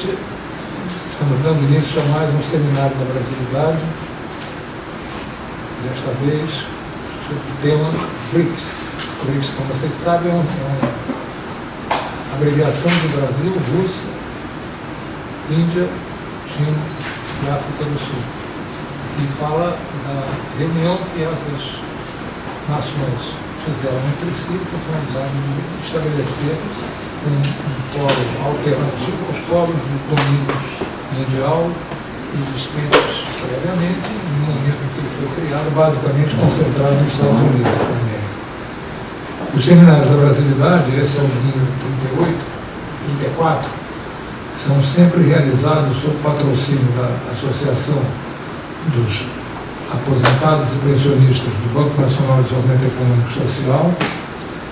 noite estamos dando início a mais um seminário da Brasilidade, desta vez sobre o tema BRICS. BRICS, como vocês sabem, é uma abreviação de Brasil, Rússia, Índia, China e África do Sul. E fala da reunião que essas nações fizeram entre si com finalidade de estabelecer um polo alternativo aos polos de domínio mundial existentes previamente, no momento em que ele foi criado, basicamente concentrado nos Estados Unidos da América. Os seminários da Brasilidade, esse é o número 38, 34, são sempre realizados sob patrocínio da Associação dos Aposentados e Pensionistas do Banco Nacional de Desenvolvimento Econômico e Social,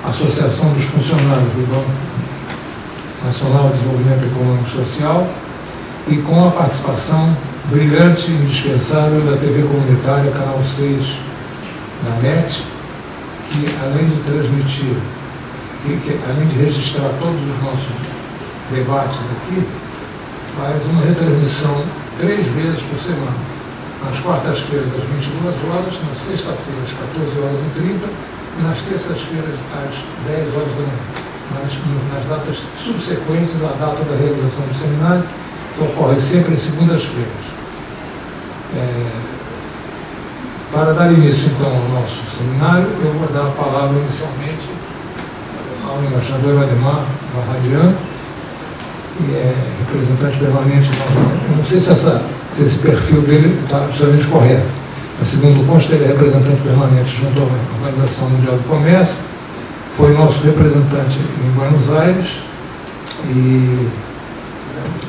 Associação dos Funcionários do Banco Nacional de Desenvolvimento Econômico e Social, e com a participação brilhante e indispensável da TV comunitária Canal 6 da NET, que além de transmitir, além de registrar todos os nossos debates aqui, faz uma retransmissão 3 vezes por semana. Nas quartas-feiras às 22 horas, na sexta-feira às 14h30 e nas terças-feiras às 10 horas da manhã. Nas datas subsequentes à data da realização do seminário, que ocorre sempre em segundas-feiras. Para dar início, então, ao nosso seminário, eu vou dar a palavra inicialmente ao embaixador Ademar Varradian, que é representante permanente. Eu não sei se esse perfil dele está absolutamente correto, mas, segundo consta, ele é representante permanente junto à Organização Mundial do Comércio, foi nosso representante em Buenos Aires e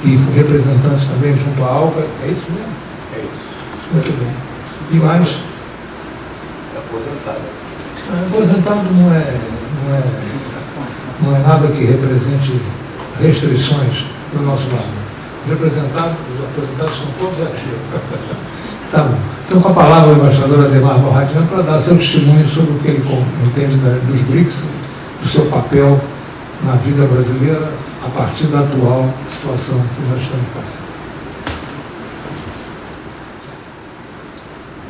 foi representante também junto à ALCA. É isso mesmo? É isso. Muito bem. E mais? É aposentado. Aposentado não é nada que represente restrições do nosso lado. Os aposentados estão todos aqui. Tá bom. Então, com a palavra, o embaixador Ademar Varradian para dar seu testemunho sobre o que ele entende dos BRICS, do seu papel na vida brasileira, a partir da atual situação que nós estamos passando.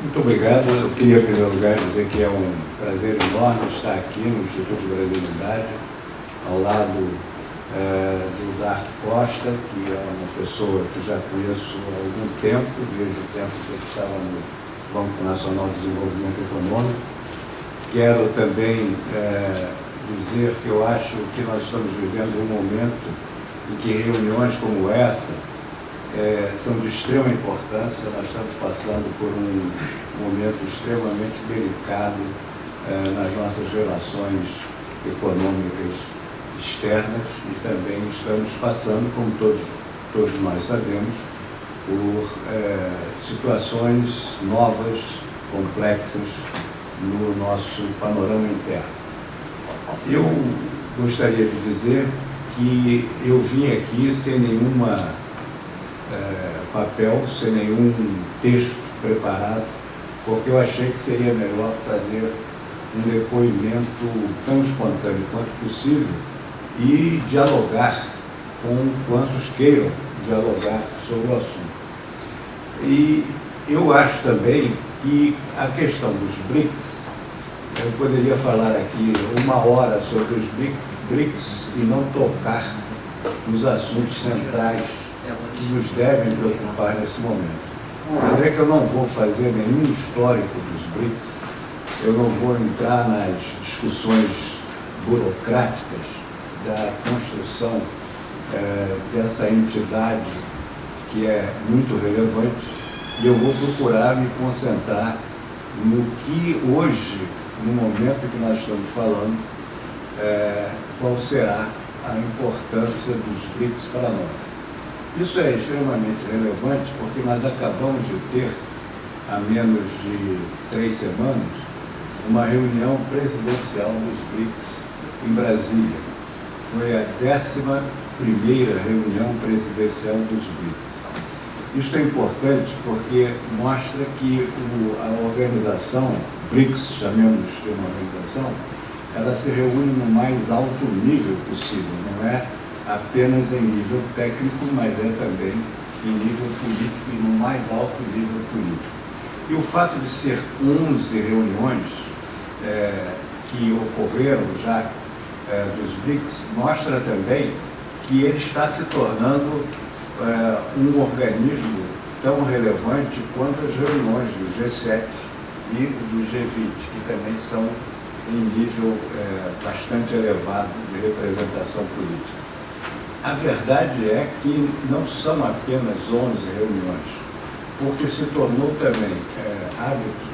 Muito obrigado. Eu queria, em primeiro lugar, dizer que é um prazer enorme estar aqui no Instituto Brasilidade, ao lado do Dark Costa, que é uma pessoa que já conheço há algum tempo, desde o tempo que ele estava no Banco Nacional de Desenvolvimento Econômico. Quero também dizer que eu acho que nós estamos vivendo um momento em que reuniões como essa são de extrema importância. Nós estamos passando por um momento extremamente delicado nas nossas relações econômicas externas e também estamos passando, como todos nós sabemos, por situações novas, complexas no nosso panorama interno. Eu gostaria de dizer que eu vim aqui sem nenhum papel, sem nenhum texto preparado, porque eu achei que seria melhor fazer um depoimento tão espontâneo quanto possível e dialogar com quantos queiram dialogar sobre o assunto. E eu acho também que a questão dos BRICS, eu poderia falar aqui 1 hora sobre os BRICS e não tocar nos assuntos centrais que nos devem preocupar nesse momento. De maneira que eu não vou fazer nenhum histórico dos BRICS, eu não vou entrar nas discussões burocráticas da construção dessa entidade que é muito relevante, e eu vou procurar me concentrar no que hoje, no momento que nós estamos falando, qual será a importância dos BRICS para nós. Isso é extremamente relevante porque nós acabamos de ter, há menos de 3 semanas, uma reunião presidencial dos BRICS em Brasília. Foi a 11ª reunião presidencial dos BRICS. Isso é importante porque mostra que a organização, BRICS, chamemos de uma organização, ela se reúne no mais alto nível possível, não é apenas em nível técnico, mas é também em nível político e no mais alto nível político. E o fato de ser 11 reuniões que ocorreram já dos BRICS mostra também que ele está se tornando um organismo tão relevante quanto as reuniões do G7 e do G20, que também são em nível bastante elevado de representação política. A verdade é que não são apenas 11 reuniões, porque se tornou também hábito,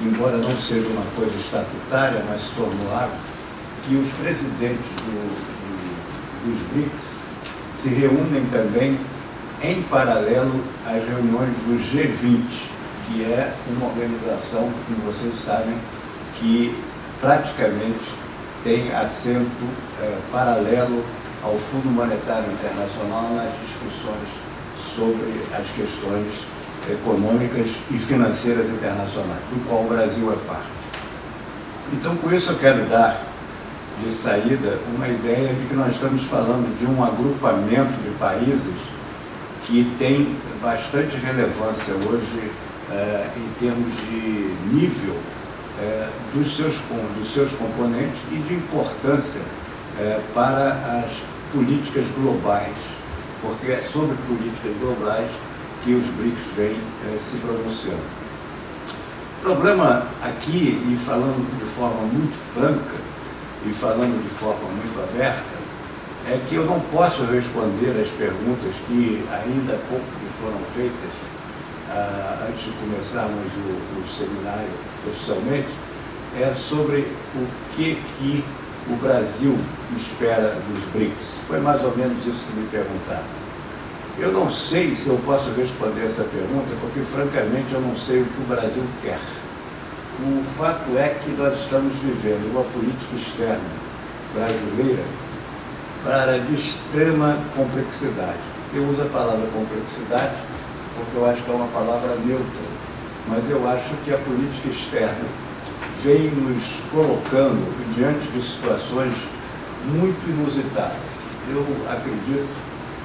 embora não seja uma coisa estatutária, mas se tornou hábito, que os presidentes dos BRICS se reúnem também em paralelo às reuniões do G20, que é uma organização que vocês sabem que praticamente tem assento paralelo ao Fundo Monetário Internacional nas discussões sobre as questões econômicas e financeiras internacionais, do qual o Brasil é parte. Então, com isso eu quero dar de saída uma ideia de que nós estamos falando de um agrupamento de países que tem bastante relevância hoje em termos de nível dos seus componentes e de importância para as políticas globais, porque é sobre políticas globais que os BRICS vêm se pronunciando. O problema aqui, e falando de forma muito franca, e falando de forma muito aberta, é que eu não posso responder às perguntas que ainda há pouco me foram feitas, antes de começarmos o seminário oficialmente, sobre o que o Brasil espera dos BRICS. Foi mais ou menos isso que me perguntaram. Eu não sei se eu posso responder essa pergunta, porque, francamente, eu não sei o que o Brasil quer. O fato é que nós estamos vivendo uma política externa brasileira de extrema complexidade. Eu uso a palavra complexidade porque eu acho que é uma palavra neutra, mas eu acho que a política externa vem nos colocando diante de situações muito inusitadas. Eu acredito,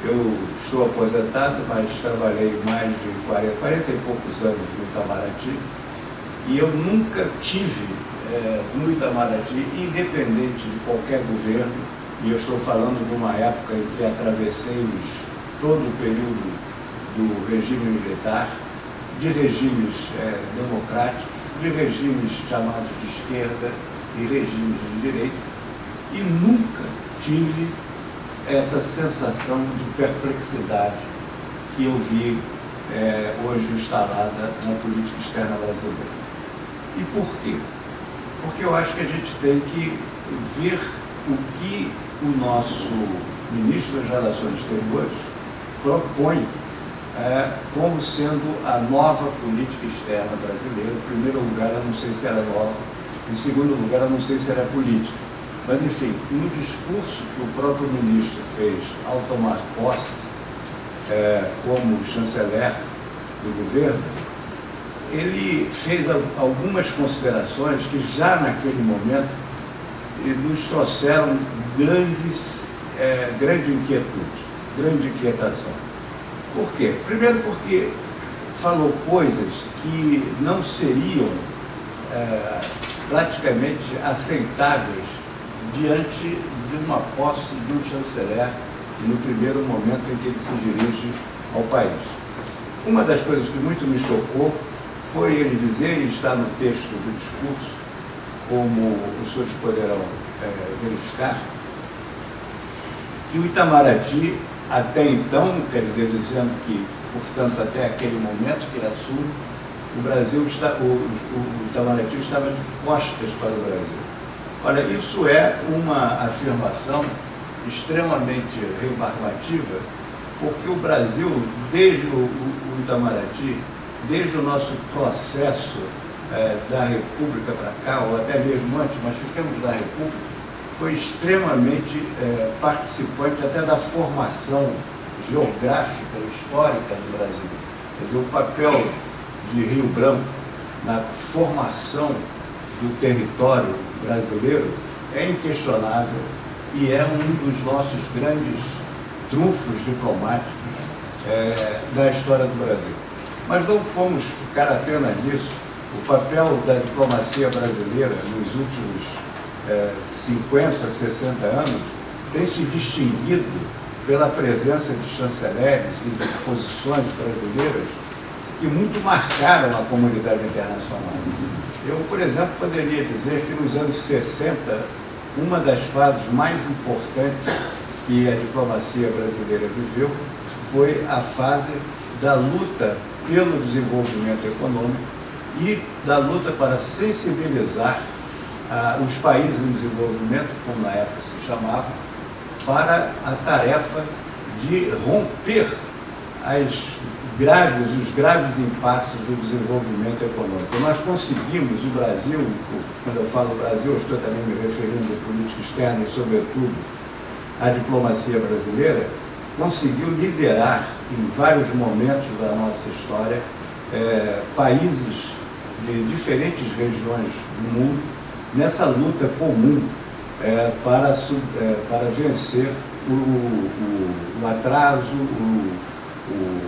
eu estou aposentado, mas trabalhei mais de 40 e poucos anos no Itamaraty, e eu nunca tive no Itamaraty, independente de qualquer governo, e eu estou falando de uma época em que atravessei todo o período do regime militar, de regimes democráticos, de regimes chamados de esquerda e regimes de direita, e nunca tive essa sensação de perplexidade que eu vi hoje instalada na política externa brasileira. E por quê? Porque eu acho que a gente tem que ver o que o nosso ministro das Relações Exteriores propõe como sendo a nova política externa brasileira. Em primeiro lugar, eu não sei se era nova, em segundo lugar, eu não sei se era política. Mas, enfim, no discurso que o próprio ministro fez ao tomar posse como chanceler do governo, ele fez algumas considerações que já naquele momento nos trouxeram grande inquietude, grande inquietação. Por quê? Primeiro porque falou coisas que não seriam praticamente aceitáveis diante de uma posse de um chanceler no primeiro momento em que ele se dirige ao país. Uma das coisas que muito me chocou foi ele dizer, e está no texto do discurso, como os senhores poderão verificar, que o Itamaraty, até então, quer dizer, dizendo que, portanto, até aquele momento que ele assume, o Itamaraty estava de costas para o Brasil. Olha, isso é uma afirmação extremamente rebarbativa, porque o Brasil, desde o Itamaraty, desde o nosso processo da República para cá, ou até mesmo antes, mas ficamos na República, foi extremamente participante até da formação geográfica, histórica do Brasil. Quer dizer, o papel de Rio Branco na formação do território brasileiro é inquestionável, e é um dos nossos grandes trunfos diplomáticos da história do Brasil. Mas não fomos ficar apenas nisso. O papel da diplomacia brasileira nos últimos 50, 60 anos tem se distinguido pela presença de chanceleres e de posições brasileiras que muito marcaram a comunidade internacional. Eu, por exemplo, poderia dizer que nos anos 60, uma das fases mais importantes que a diplomacia brasileira viveu foi a fase da luta pelo desenvolvimento econômico e da luta para sensibilizar os países em desenvolvimento, como na época se chamava, para a tarefa de romper os graves impasses do desenvolvimento econômico. Nós conseguimos, o Brasil, quando eu falo Brasil, eu estou também me referindo à política externa e, sobretudo, à diplomacia brasileira, conseguiu liderar em vários momentos da nossa história países de diferentes regiões do mundo nessa luta comum para vencer o atraso, o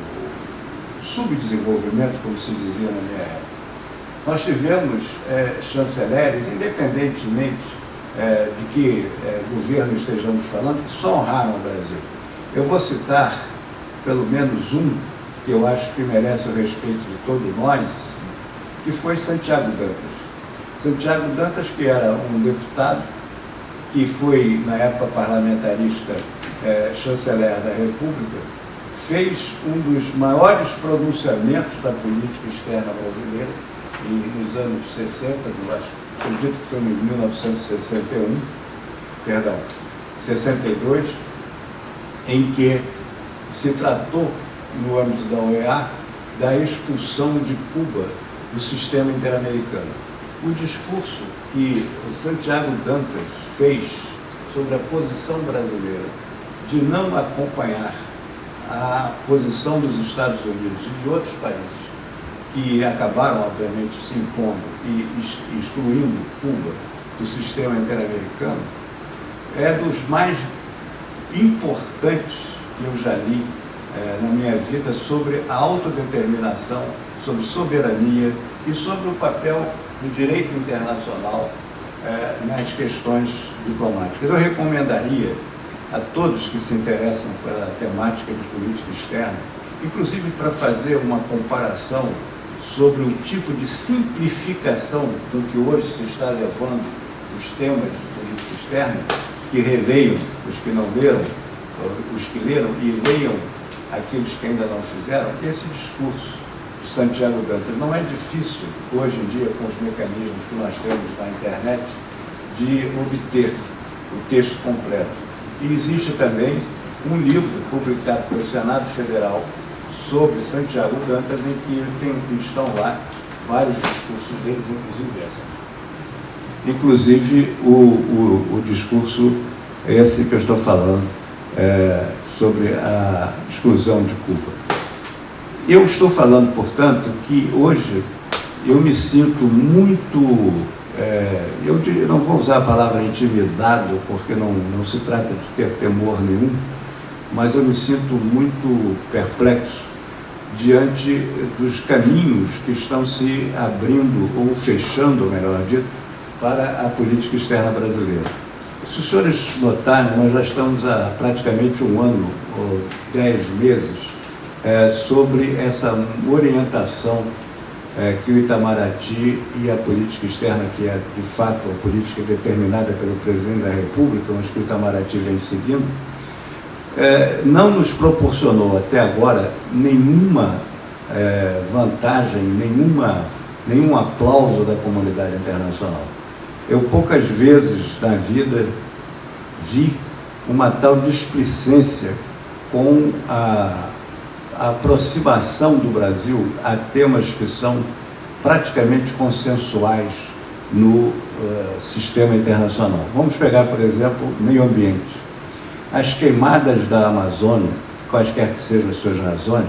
subdesenvolvimento, como se dizia na minha época. Nós tivemos chanceleres, independentemente de que governo estejamos falando, que só honraram o Brasil. Eu vou citar pelo menos um que eu acho que merece o respeito de todos nós, que foi Santiago Dantas. Santiago Dantas, que era um deputado, que foi, na época parlamentarista, chanceler da República, fez um dos maiores pronunciamentos da política externa brasileira, nos anos 60, acredito que foi em 1961, perdão, 62, em que se tratou, no âmbito da OEA, da expulsão de Cuba do sistema interamericano. O discurso que o Santiago Dantas fez sobre a posição brasileira de não acompanhar a posição dos Estados Unidos e de outros países que acabaram, obviamente, se impondo e excluindo Cuba do sistema interamericano, é dos mais importantes que eu já li na minha vida sobre a autodeterminação, sobre soberania e sobre o papel do direito internacional nas questões diplomáticas. Eu recomendaria a todos que se interessam pela temática de política externa, inclusive para fazer uma comparação sobre o tipo de simplificação do que hoje se está levando os temas de política externa, que releiam os que não leram, os que leram e leiam aqueles que ainda não fizeram. Esse discurso de Santiago Dantas não é difícil, hoje em dia, com os mecanismos que nós temos na internet, de obter o texto completo. E existe também um livro publicado pelo Senado Federal sobre Santiago Dantas, em que estão lá vários discursos deles, inclusive o discurso esse que eu estou falando, sobre a exclusão de Cuba. Eu estou falando, portanto, que hoje eu me sinto muito, eu não vou usar a palavra intimidado, porque não se trata de ter temor nenhum, mas eu me sinto muito perplexo diante dos caminhos que estão se abrindo, ou fechando, melhor dito, para a política externa brasileira. Se os senhores notarem, nós já estamos há praticamente um ano ou 10 meses sobre essa orientação que o Itamaraty e a política externa, que é de fato a política determinada pelo presidente da República, mas que o Itamaraty vem seguindo, não nos proporcionou até agora nenhuma vantagem, nenhum aplauso da comunidade internacional. Eu poucas vezes na vida vi uma tal displicência com a aproximação do Brasil a temas que são praticamente consensuais no sistema internacional. Vamos pegar, por exemplo, meio ambiente. As queimadas da Amazônia, quaisquer que sejam as suas razões,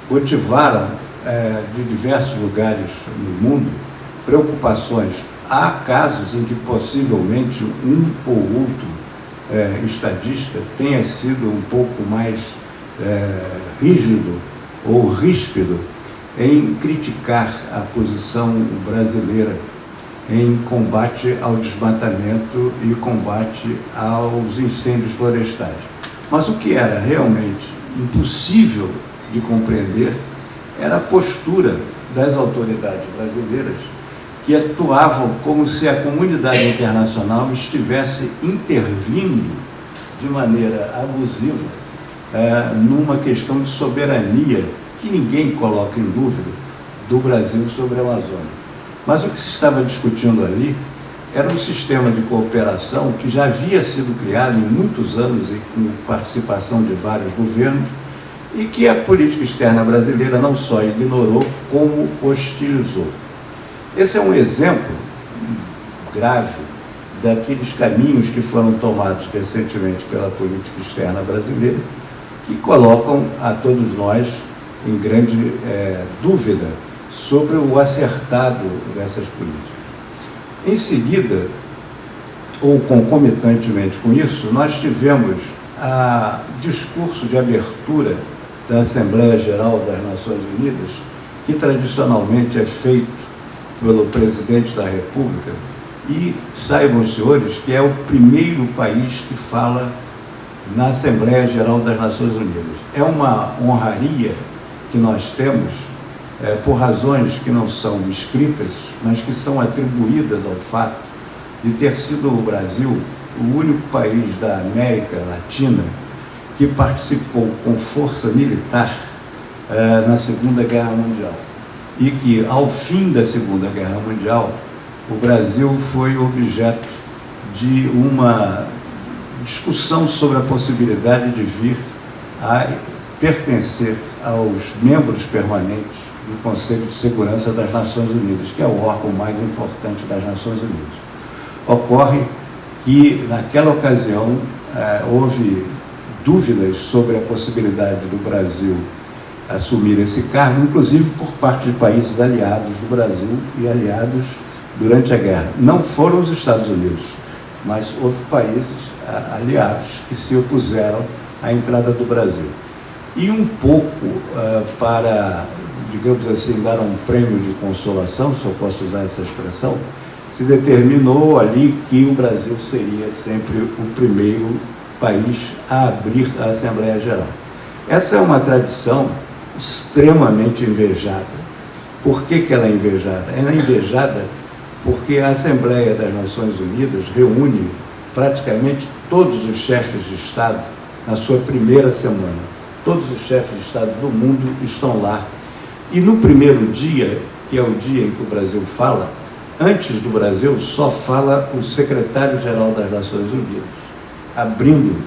motivaram de diversos lugares no mundo preocupações. Há casos em que possivelmente um ou outro estadista tenha sido um pouco mais rígido ou ríspido em criticar a posição brasileira em combate ao desmatamento e combate aos incêndios florestais. Mas o que era realmente impossível de compreender era a postura das autoridades brasileiras, que atuavam como se a comunidade internacional estivesse intervindo de maneira abusiva numa questão de soberania que ninguém coloca em dúvida do Brasil sobre a Amazônia. Mas o que se estava discutindo ali era um sistema de cooperação que já havia sido criado em muitos anos e com participação de vários governos e que a política externa brasileira não só ignorou, como hostilizou. Esse é um exemplo grave daqueles caminhos que foram tomados recentemente pela política externa brasileira, que colocam a todos nós em grande dúvida sobre o acertado dessas políticas. Em seguida, ou concomitantemente com isso, nós tivemos o discurso de abertura da Assembleia Geral das Nações Unidas, que tradicionalmente é feito pelo presidente da República, e saibam os senhores que é o primeiro país que fala na Assembleia Geral das Nações Unidas. É uma honraria que nós temos, por razões que não são escritas, mas que são atribuídas ao fato de ter sido o Brasil o único país da América Latina que participou com força militar na Segunda Guerra Mundial. E que, ao fim da Segunda Guerra Mundial, o Brasil foi objeto de uma discussão sobre a possibilidade de vir a pertencer aos membros permanentes do Conselho de Segurança das Nações Unidas, que é o órgão mais importante das Nações Unidas. Ocorre que, naquela ocasião, houve dúvidas sobre a possibilidade do Brasil assumir esse cargo, inclusive por parte de países aliados do Brasil e aliados durante a guerra. Não foram os Estados Unidos, mas houve países aliados que se opuseram à entrada do Brasil. E um pouco para, digamos assim, dar um prêmio de consolação, se eu posso usar essa expressão, se determinou ali que o Brasil seria sempre o primeiro país a abrir a Assembleia Geral. Essa é uma tradição extremamente invejada. Por que ela é invejada? Ela é invejada porque a Assembleia das Nações Unidas reúne praticamente todos os chefes de Estado na sua primeira semana. Todos os chefes de Estado do mundo estão lá. E no primeiro dia, que é o dia em que o Brasil fala, antes do Brasil só fala o secretário-geral das Nações Unidas, abrindo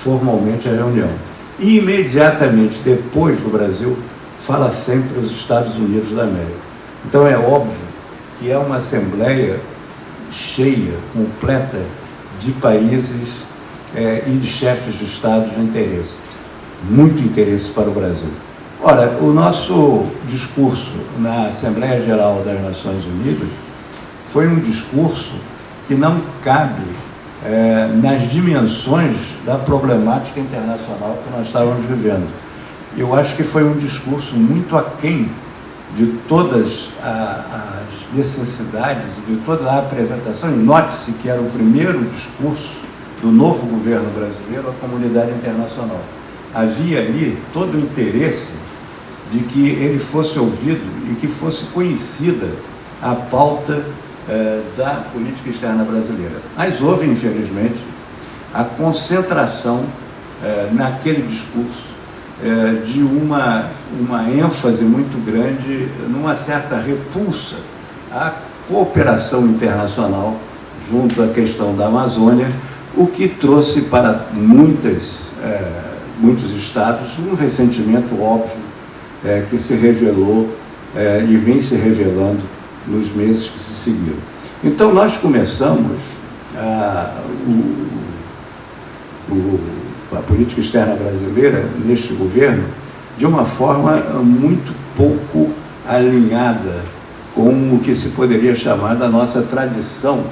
formalmente a reunião. E imediatamente depois do Brasil, fala sempre os Estados Unidos da América. Então é óbvio que é uma assembleia cheia, completa de países e de chefes de Estado de interesse. Muito interesse para o Brasil. Ora, o nosso discurso na Assembleia Geral das Nações Unidas foi um discurso que não cabe nas dimensões da problemática internacional que nós estávamos vivendo. Eu acho que foi um discurso muito aquém de todas as necessidades, de toda a apresentação, e note-se que era o primeiro discurso do novo governo brasileiro à comunidade internacional. Havia ali todo o interesse de que ele fosse ouvido e que fosse conhecida a pauta da política externa brasileira. Mas houve, infelizmente, a concentração naquele discurso de uma ênfase muito grande, numa certa repulsa à cooperação internacional junto à questão da Amazônia, o que trouxe para muitos estados um ressentimento óbvio que se revelou e vem se revelando nos meses que se seguiram. Então, nós começamos a política externa brasileira, neste governo, de uma forma muito pouco alinhada com o que se poderia chamar da nossa tradição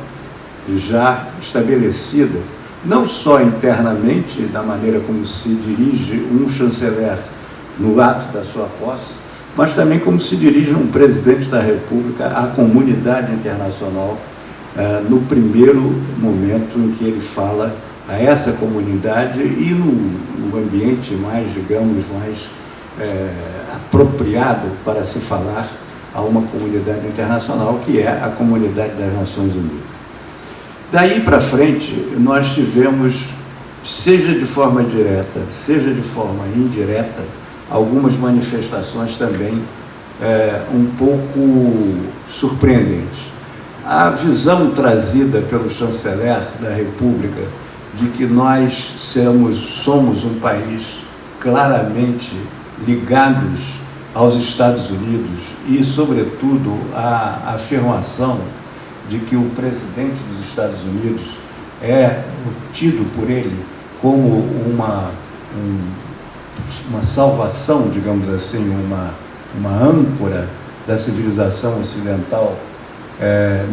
já estabelecida não só internamente, da maneira como se dirige um chanceler no ato da sua posse, mas também como se dirige um presidente da República à comunidade internacional, no primeiro momento em que ele fala a essa comunidade e no ambiente mais, digamos, mais apropriado para se falar a uma comunidade internacional, que é a comunidade das Nações Unidas. Daí para frente, nós tivemos, seja de forma direta, seja de forma indireta, algumas manifestações também um pouco surpreendentes. A visão trazida pelo chanceler da República de que nós somos um país claramente ligados aos Estados Unidos e, sobretudo, a afirmação de que o presidente dos Estados Unidos é tido por ele como uma salvação, digamos assim, uma âncora da civilização ocidental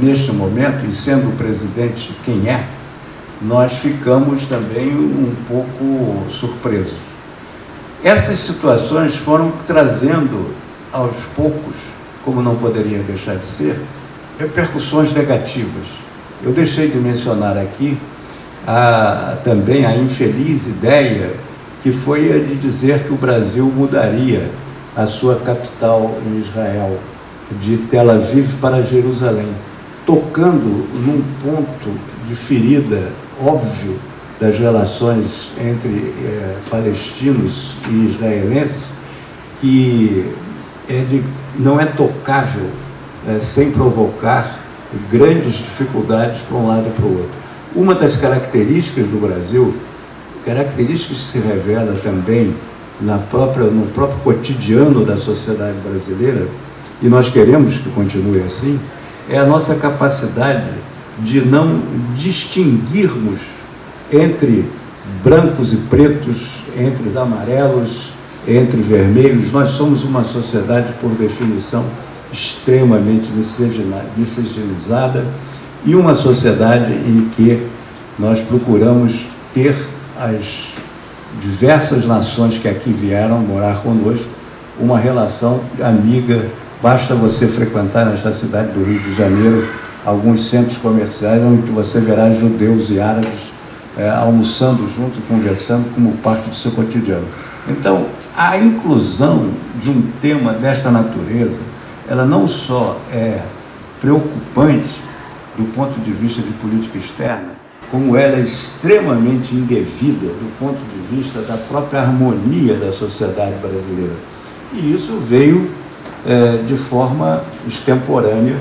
neste momento, e sendo o presidente quem é, nós ficamos também um pouco surpresos. Essas situações foram trazendo aos poucos, como não poderia deixar de ser, repercussões negativas. Eu deixei de mencionar aqui também a infeliz ideia que foi a de dizer que o Brasil mudaria a sua capital em Israel, de Tel Aviv para Jerusalém, tocando num ponto de ferida óbvio das relações entre palestinos e israelenses, que não é tocável sem provocar grandes dificuldades para um lado e para o outro. Uma das características do Brasil, características que se revela também no próprio cotidiano da sociedade brasileira, e nós queremos que continue assim, é a nossa capacidade de não distinguirmos entre brancos e pretos, entre amarelos, entre vermelhos. Nós somos uma sociedade, por definição, extremamente miscigenizada, e uma sociedade em que nós procuramos ter as diversas nações que aqui vieram morar conosco uma relação amiga. Basta você frequentar nesta cidade do Rio de Janeiro alguns centros comerciais onde você verá judeus e árabes almoçando juntos e conversando como parte do seu cotidiano. Então, a inclusão de um tema desta natureza, ela não só é preocupante do ponto de vista de política externa, como ela é extremamente indevida do ponto de vista da própria harmonia da sociedade brasileira. E isso veio de forma extemporânea,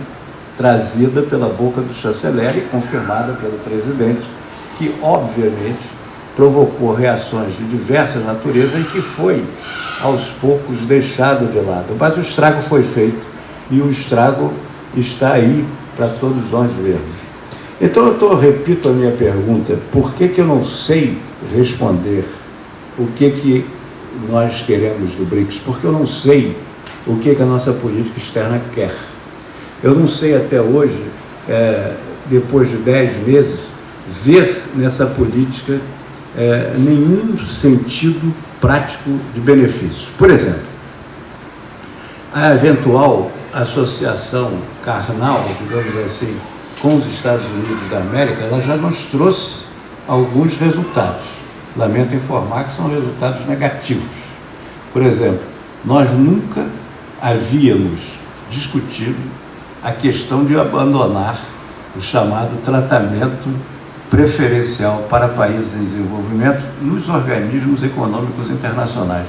trazida pela boca do chanceler e confirmada pelo presidente, que obviamente provocou reações de diversas naturezas e que foi, aos poucos, deixado de lado. Mas o estrago foi feito e o estrago está aí para todos nós vermos. Então repito a minha pergunta: por que eu não sei responder o que nós queremos do BRICS? Porque eu não sei o que a nossa política externa quer. Eu não sei até hoje, depois de 10 meses, ver nessa política nenhum sentido prático de benefício. Por exemplo, a eventual associação carnal, digamos assim, com os Estados Unidos da América, ela já nos trouxe alguns resultados. Lamento informar que são resultados negativos. Por exemplo, nós nunca havíamos discutido a questão de abandonar o chamado tratamento preferencial para países em desenvolvimento nos organismos econômicos internacionais,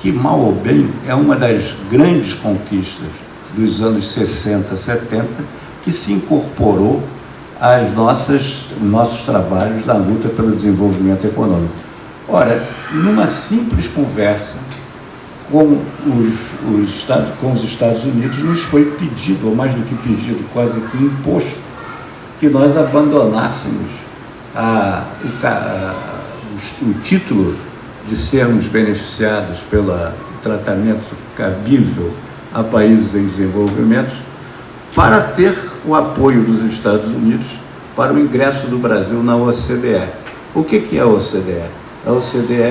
que, mal ou bem, é uma das grandes conquistas dos anos 60, 70, que se incorporou aos nossos trabalhos da luta pelo desenvolvimento econômico. Ora, numa simples conversa com os Estados Unidos, nos foi pedido, ou mais do que pedido, quase que imposto, que nós abandonássemos o título de sermos beneficiados pelo tratamento cabível a países em desenvolvimento, para ter o apoio dos Estados Unidos para o ingresso do Brasil na OCDE. O que é a OCDE? A OCDE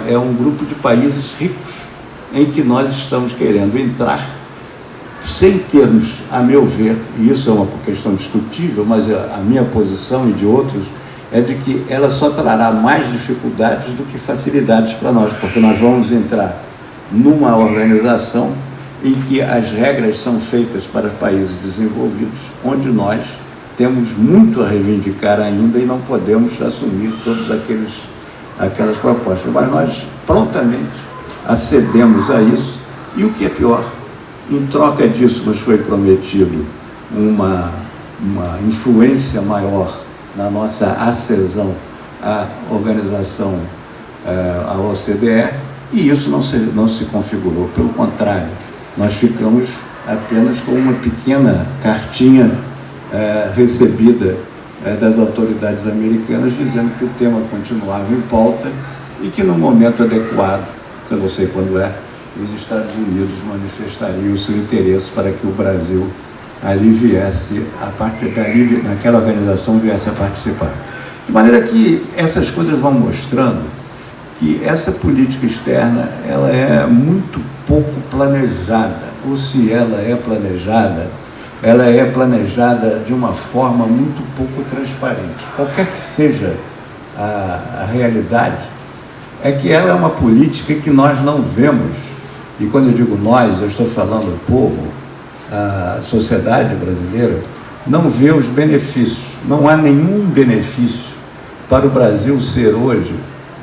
é um grupo de países ricos em que nós estamos querendo entrar sem termos, a meu ver, e isso é uma questão discutível, mas a minha posição e de outros é de que ela só trará mais dificuldades do que facilidades para nós, porque nós vamos entrar numa organização em que as regras são feitas para países desenvolvidos, onde nós temos muito a reivindicar ainda e não podemos assumir todas aquelas propostas. Mas nós prontamente acedemos a isso e o que é pior, em troca disso nos foi prometido uma influência maior na nossa adesão à organização, à OCDE, e isso não se configurou. Pelo contrário, nós ficamos apenas com uma pequena cartinha recebida das autoridades americanas dizendo que o tema continuava em pauta e que no momento adequado, que eu não sei quando os Estados Unidos manifestariam o seu interesse para que o Brasil ali viesse, naquela organização viesse a participar. De maneira que essas coisas vão mostrando que essa política externa ela é muito pouco planejada, ou se ela é planejada de uma forma muito pouco transparente. Qualquer que seja a realidade, é que ela é uma política que nós não vemos, e quando eu digo nós, eu estou falando do povo, a sociedade brasileira, não vê os benefícios. Não há nenhum benefício para o Brasil ser hoje,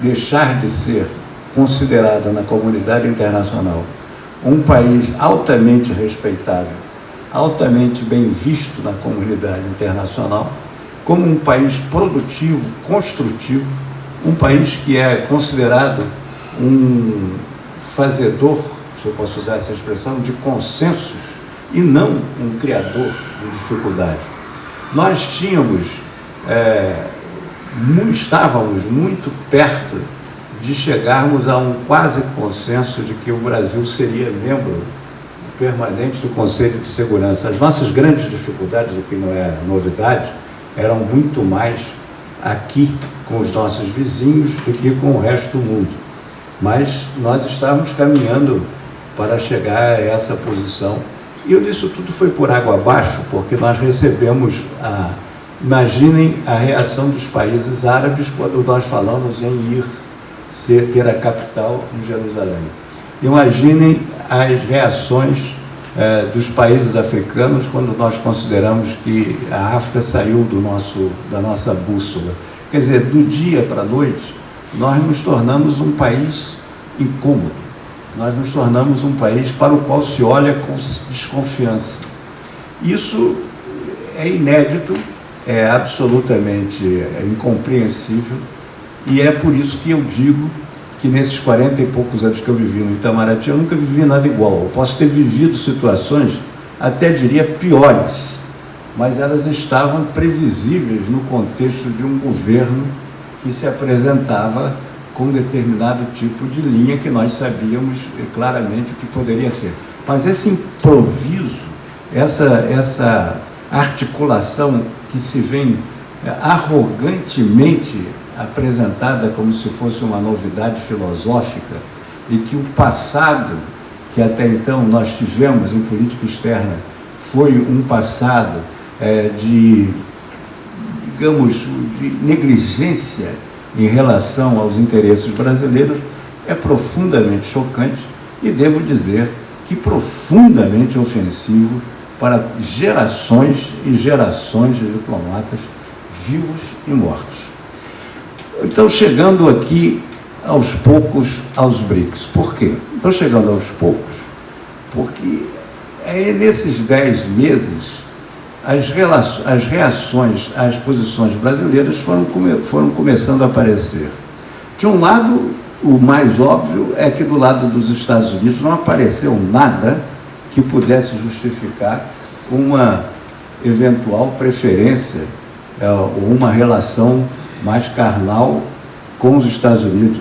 deixar de ser considerado na comunidade internacional um país altamente respeitável, altamente bem visto na comunidade internacional, como um país produtivo, construtivo, um país que é considerado um fazedor, se eu posso usar essa expressão, de consensos e não um criador de dificuldade. Nós estávamos muito perto de chegarmos a um quase consenso de que o Brasil seria membro permanente do Conselho de Segurança. As nossas grandes dificuldades, o que não é novidade, eram muito mais aqui com os nossos vizinhos do que com o resto do mundo. Mas nós estávamos caminhando para chegar a essa posição. E isso tudo foi por água abaixo, porque nós recebemos imaginem a reação dos países árabes quando nós falamos em ter a capital em Jerusalém. Imaginem as reações dos países africanos quando nós consideramos que a África saiu da nossa bússola. Quer dizer, do dia para a noite, nós nos tornamos um país incômodo. Nós nos tornamos um país para o qual se olha com desconfiança. Isso é inédito, é absolutamente incompreensível, e é por isso que eu digo que nesses 40 e poucos anos que eu vivi no Itamaraty, eu nunca vivi nada igual. Eu posso ter vivido situações, até diria, piores, mas elas estavam previsíveis no contexto de um governo que se apresentava com um determinado tipo de linha que nós sabíamos claramente o que poderia ser. Mas esse improviso, essa articulação que se vem arrogantemente apresentada como se fosse uma novidade filosófica, e que o passado que até então nós tivemos em política externa foi um passado digamos, de negligência em relação aos interesses brasileiros, é profundamente chocante e devo dizer que profundamente ofensivo para gerações e gerações de diplomatas vivos e mortos. Então, chegando aqui aos poucos aos BRICS. Por quê? Estou chegando aos poucos porque nesses 10 meses as reações às posições brasileiras foram começando a aparecer. De um lado, o mais óbvio é que do lado dos Estados Unidos não apareceu nada que pudesse justificar uma eventual preferência ou uma relação mais carnal com os Estados Unidos.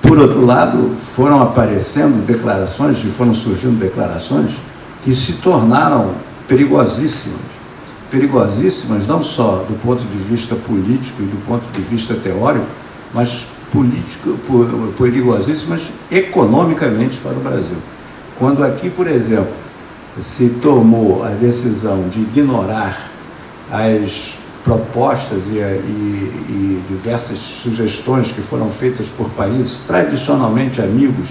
Por outro lado, foram aparecendo declarações, e foram surgindo declarações que se tornaram perigosíssimas, perigosíssimas, não só do ponto de vista político e do ponto de vista teórico, mas perigosíssimas economicamente para o Brasil. Quando aqui, por exemplo, se tomou a decisão de ignorar as propostas e diversas sugestões que foram feitas por países tradicionalmente amigos,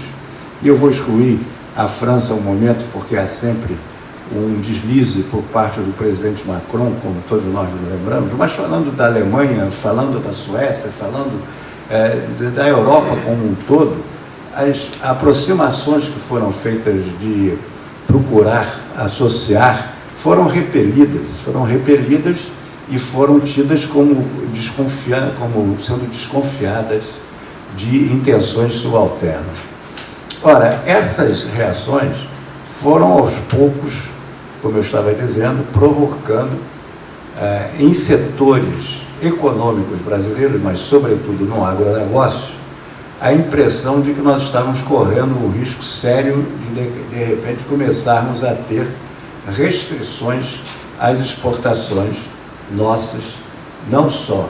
e eu vou excluir a França um momento, porque há sempre um deslize por parte do presidente Macron, como todos nós nos lembramos, mas falando da Alemanha, falando da Suécia, falando da Europa como um todo, as aproximações que foram feitas de procurar associar foram repelidas e foram tidas como sendo desconfiadas de intenções subalternas. Ora, essas reações foram aos poucos, como eu estava dizendo, provocando em setores econômicos brasileiros, mas sobretudo no agronegócio, a impressão de que nós estávamos correndo um risco sério de repente começarmos a ter restrições às exportações nossas, não só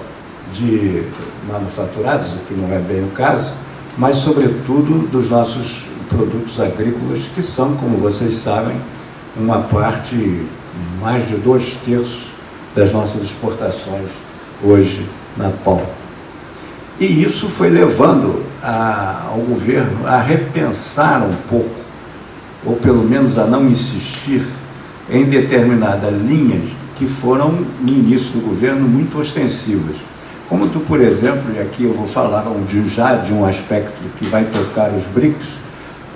de manufaturados, o que não é bem o caso, mas sobretudo dos nossos produtos agrícolas, que são, como vocês sabem, uma parte, mais de 2/3 das nossas exportações hoje na pau. E isso foi levando ao governo a repensar um pouco, ou pelo menos a não insistir em determinadas linhas que foram, no início do governo, muito ostensivas. Como, por exemplo, e aqui eu vou falar já de um aspecto que vai tocar os BRICS,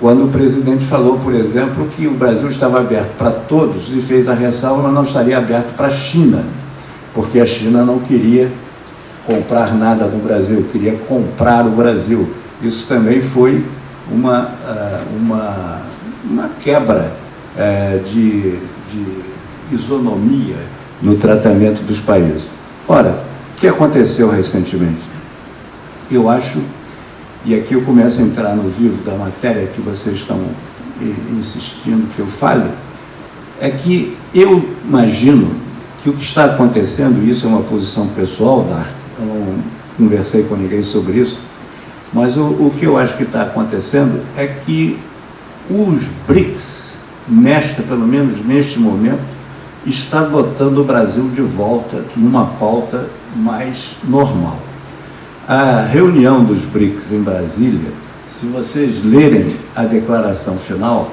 quando o presidente falou, por exemplo, que o Brasil estava aberto para todos e fez a ressalva, mas não estaria aberto para a China, porque a China não queria comprar nada no Brasil, queria comprar o Brasil. Isso também foi uma quebra de isonomia no tratamento dos países. Ora, o que aconteceu recentemente? Eu acho, e aqui eu começo a entrar no vivo da matéria que vocês estão insistindo que eu fale, é que eu imagino que o que está acontecendo, isso é uma posição pessoal, eu não conversei com ninguém sobre isso, mas o que eu acho que está acontecendo é que os BRICS, pelo menos neste momento, está botando o Brasil de volta numa pauta mais normal. A reunião dos BRICS em Brasília, se vocês lerem a declaração final,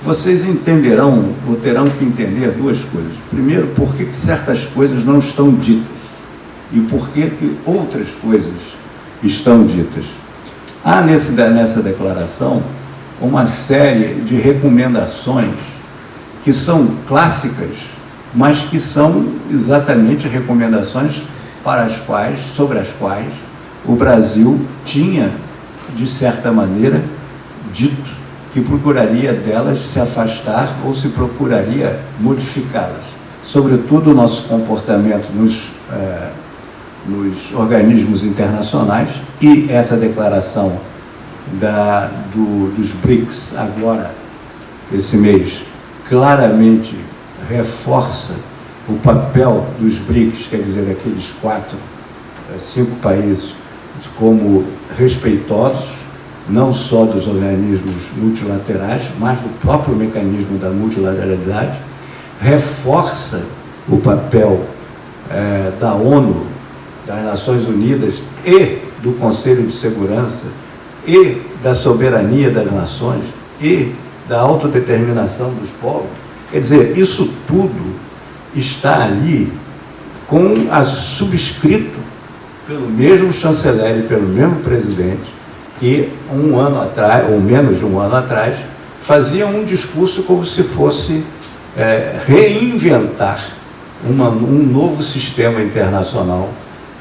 vocês entenderão, ou terão que entender duas coisas. Primeiro, por que certas coisas não estão ditas e por que outras coisas estão ditas. Há nessa declaração uma série de recomendações que são clássicas, mas que são exatamente recomendações sobre as quais o Brasil tinha, de certa maneira, dito que procuraria delas se afastar ou se procuraria modificá-las. Sobretudo o nosso comportamento nos organismos internacionais, e essa declaração dos BRICS agora, esse mês, claramente reforça o papel dos BRICS, quer dizer, aqueles 5 países, como respeitosos, não só dos organismos multilaterais, mas do próprio mecanismo da multilateralidade, reforça o papel da ONU, das Nações Unidas e do Conselho de Segurança e da soberania das nações e da autodeterminação dos povos. Quer dizer, isso tudo está ali subscrito pelo mesmo chanceler e pelo mesmo presidente que um ano atrás, ou menos de um ano atrás, faziam um discurso como se fosse reinventar um novo sistema internacional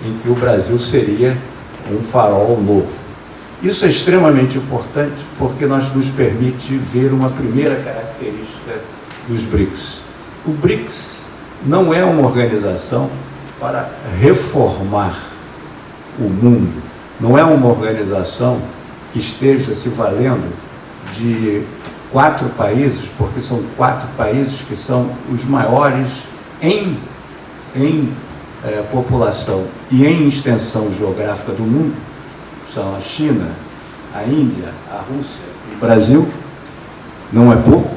em que o Brasil seria um farol novo. Isso é extremamente importante porque nos permite ver uma primeira característica dos BRICS. O BRICS não é uma organização para reformar o mundo, não é uma organização que esteja se valendo de 4 países, porque são 4 países que são os maiores em em população e em extensão geográfica do mundo são a China, a Índia, a Rússia e o Brasil, não é pouco.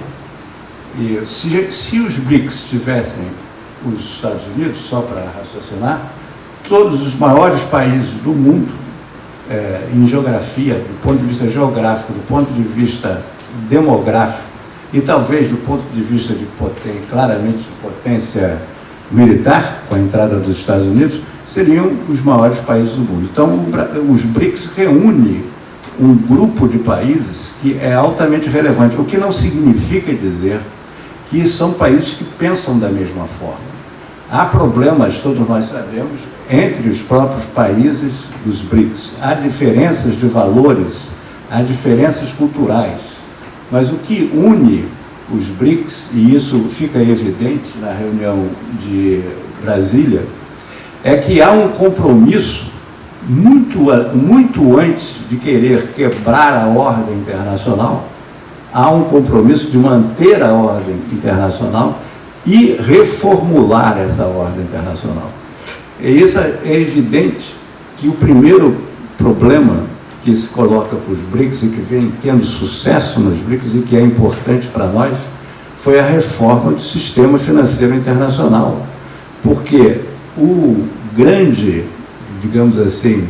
E se os BRICS tivessem os Estados Unidos, só para raciocinar, todos os maiores países do mundo, em geografia, do ponto de vista geográfico, do ponto de vista demográfico e talvez do ponto de vista de claramente de potência militar, com a entrada dos Estados Unidos, seriam os maiores países do mundo. Então, os BRICS reúnem um grupo de países que é altamente relevante, o que não significa dizer que são países que pensam da mesma forma. Há problemas, todos nós sabemos, entre os próprios países dos BRICS. Há diferenças de valores, há diferenças culturais, mas o que une os BRICS, e isso fica evidente na reunião de Brasília, é que há um compromisso muito antes de querer quebrar a ordem internacional, há um compromisso de manter a ordem internacional e reformular essa ordem internacional. E isso é evidente que o primeiro problema que se coloca para os BRICS e que vem tendo sucesso nos BRICS e que é importante para nós, foi a reforma do sistema financeiro internacional. Porque o grande, digamos assim,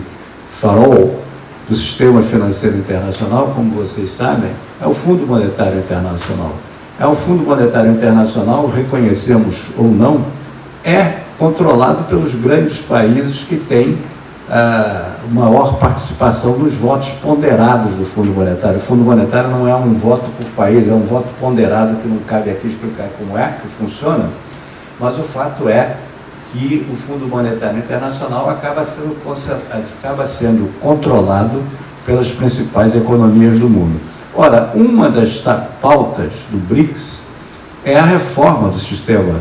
farol do sistema financeiro internacional, como vocês sabem, é o Fundo Monetário Internacional. É o Fundo Monetário Internacional, reconhecemos ou não, é controlado pelos grandes países que têm maior participação nos votos ponderados do Fundo Monetário. O Fundo Monetário não é um voto por país, é um voto ponderado que não cabe aqui explicar como é que funciona, mas o fato é que o Fundo Monetário Internacional acaba sendo controlado pelas principais economias do mundo. Ora, uma das pautas do BRICS é a reforma do sistema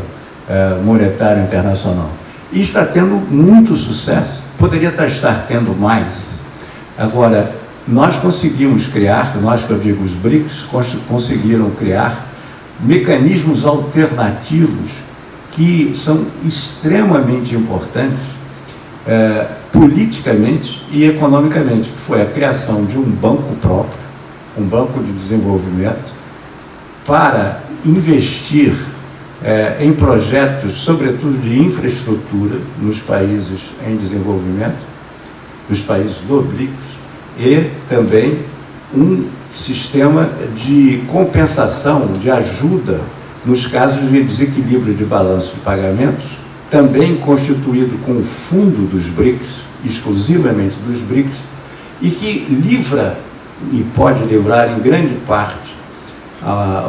monetário internacional. E está tendo muito sucesso. Poderia estar tendo mais. Agora, nós conseguimos criar, nós que eu digo os BRICS, conseguiram criar mecanismos alternativos que são extremamente importantes politicamente e economicamente, que foi a criação de um banco próprio, um banco de desenvolvimento, para investir em projetos, sobretudo de infraestrutura, nos países em desenvolvimento, nos países do BRICS, e também um sistema de compensação, de ajuda, nos casos de desequilíbrio de balanço de pagamentos, também constituído com o fundo dos BRICS, exclusivamente dos BRICS, e que livra, e pode livrar em grande parte,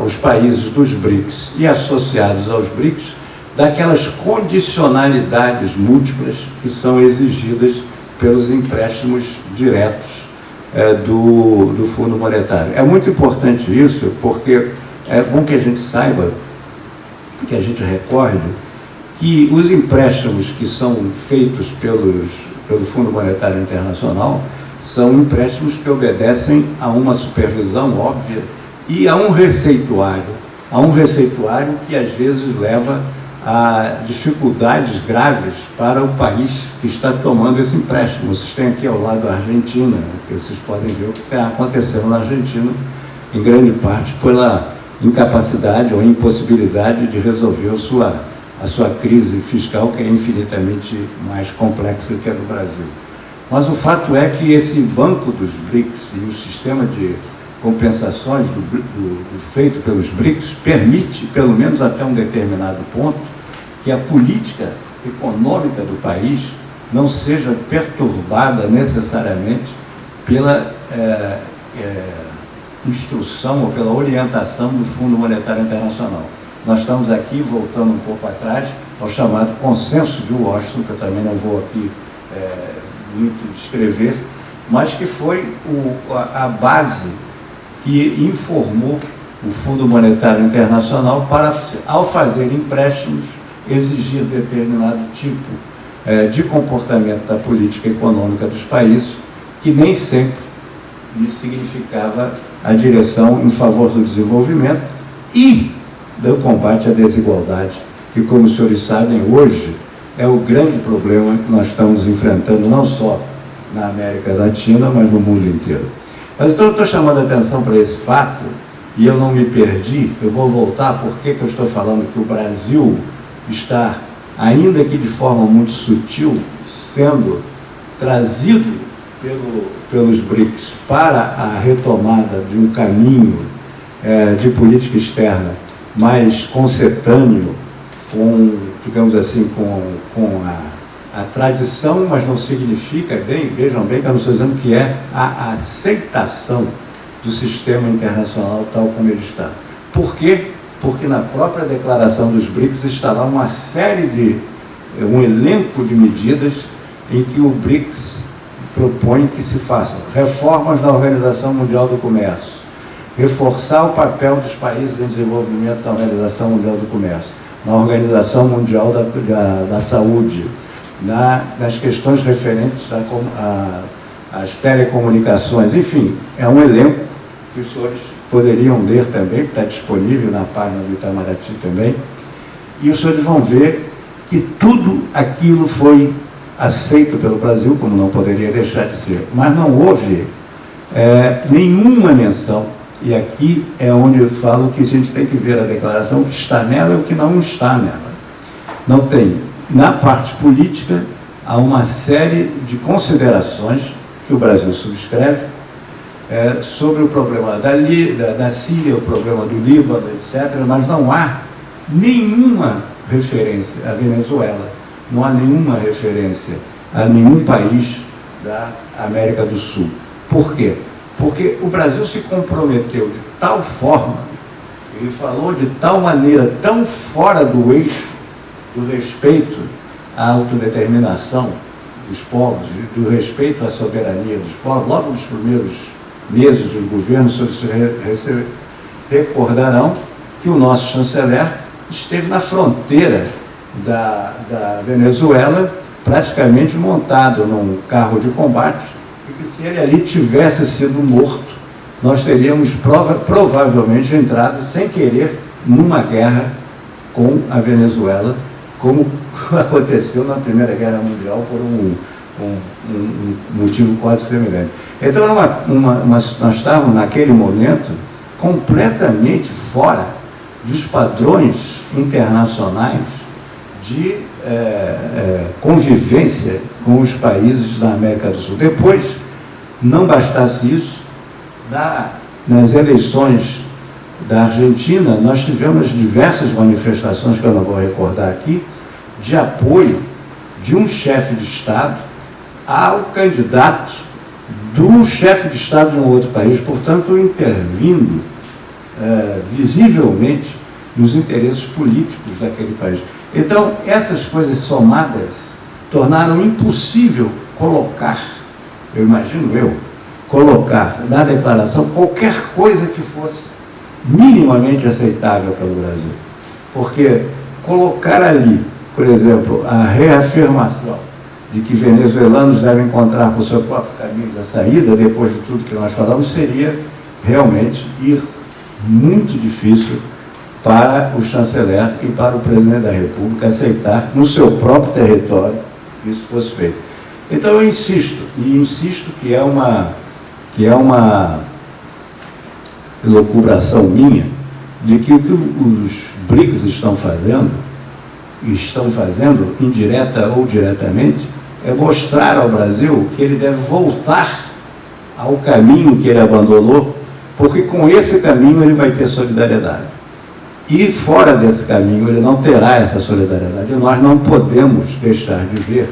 os países dos BRICS e associados aos BRICS, daquelas condicionalidades múltiplas que são exigidas pelos empréstimos diretos do Fundo Monetário. É muito importante isso, porque é bom que a gente saiba, que a gente recorde, que os empréstimos que são feitos pelo Fundo Monetário Internacional são empréstimos que obedecem a uma supervisão óbvia e a um receituário que às vezes leva a dificuldades graves para o país que está tomando esse empréstimo. Vocês têm aqui ao lado a Argentina, que vocês podem ver o que está acontecendo na Argentina, em grande parte pela incapacidade ou impossibilidade de resolver a sua crise fiscal, que é infinitamente mais complexa que a do Brasil. Mas o fato é que esse banco dos BRICS e o sistema de compensações feito pelos BRICS permite, pelo menos até um determinado ponto, que a política econômica do país não seja perturbada necessariamente pela instrução ou pela orientação do Fundo Monetário Internacional. Nós estamos aqui, voltando um pouco atrás, ao chamado Consenso de Washington, que eu também não vou aqui muito descrever, mas que foi a base que informou o Fundo Monetário Internacional para, ao fazer empréstimos, exigir determinado tipo de comportamento da política econômica dos países, que nem sempre isso significava a direção em favor do desenvolvimento e do combate à desigualdade, que, como os senhores sabem, hoje é o grande problema que nós estamos enfrentando, não só na América Latina, mas no mundo inteiro. Mas então eu estou chamando a atenção para esse fato, e eu não me perdi, eu vou voltar, porque que eu estou falando que o Brasil está, ainda que de forma muito sutil, sendo trazido pelos BRICS para a retomada de um caminho de política externa mais concetâneo, com, digamos assim, com a tradição, mas não significa, vejam bem que eu não estou dizendo que é a aceitação do sistema internacional tal como ele está. Por quê? Porque na própria declaração dos BRICS está lá uma série um elenco de medidas em que o BRICS propõe que se façam reformas na Organização Mundial do Comércio, reforçar o papel dos países em desenvolvimento na Organização Mundial do Comércio, na Organização Mundial da Saúde, nas questões referentes às telecomunicações, enfim, é um elenco que os senhores poderiam ler também, está disponível na página do Itamaraty também, e os senhores vão ver que tudo aquilo foi aceito pelo Brasil, como não poderia deixar de ser, mas não houve nenhuma menção, e aqui é onde eu falo que a gente tem que ver a declaração que está nela e o que não está nela. Não tem. Na parte política, há uma série de considerações que o Brasil subscreve sobre o problema da Síria, o problema do Líbano, etc., mas não há nenhuma referência à Venezuela, não há nenhuma referência a nenhum país da América do Sul. Por quê? Porque o Brasil se comprometeu de tal forma, ele falou de tal maneira, tão fora do eixo do respeito à autodeterminação dos povos, do respeito à soberania dos povos, logo nos primeiros meses do governo, vocês recordarão que o nosso chanceler esteve na fronteira da Venezuela, praticamente montado num carro de combate, e que se ele ali tivesse sido morto, nós teríamos provavelmente entrado sem querer numa guerra com a Venezuela, como aconteceu na Primeira Guerra Mundial por um motivo quase semelhante. Então, nós estávamos, naquele momento, completamente fora dos padrões internacionais de convivência com os países da América do Sul. Depois, não bastasse isso, nas eleições da Argentina, nós tivemos diversas manifestações, que eu não vou recordar aqui, de apoio de um chefe de Estado ao candidato do chefe de Estado de um outro país, portanto, intervindo visivelmente nos interesses políticos daquele país. Então, essas coisas somadas tornaram impossível colocar, colocar na declaração qualquer coisa que fosse minimamente aceitável pelo Brasil. Porque colocar ali, por exemplo, a reafirmação de que venezuelanos devem encontrar com o seu próprio caminho da saída, depois de tudo que nós falamos, seria realmente ir muito difícil para o chanceler e para o presidente da República aceitar no seu próprio território que isso fosse feito. Então eu insisto que é uma elucubração minha, de que o que os BRICS estão fazendo, indireta ou diretamente, é mostrar ao Brasil que ele deve voltar ao caminho que ele abandonou, porque com esse caminho ele vai ter solidariedade. E fora desse caminho ele não terá essa solidariedade. E nós não podemos deixar de ver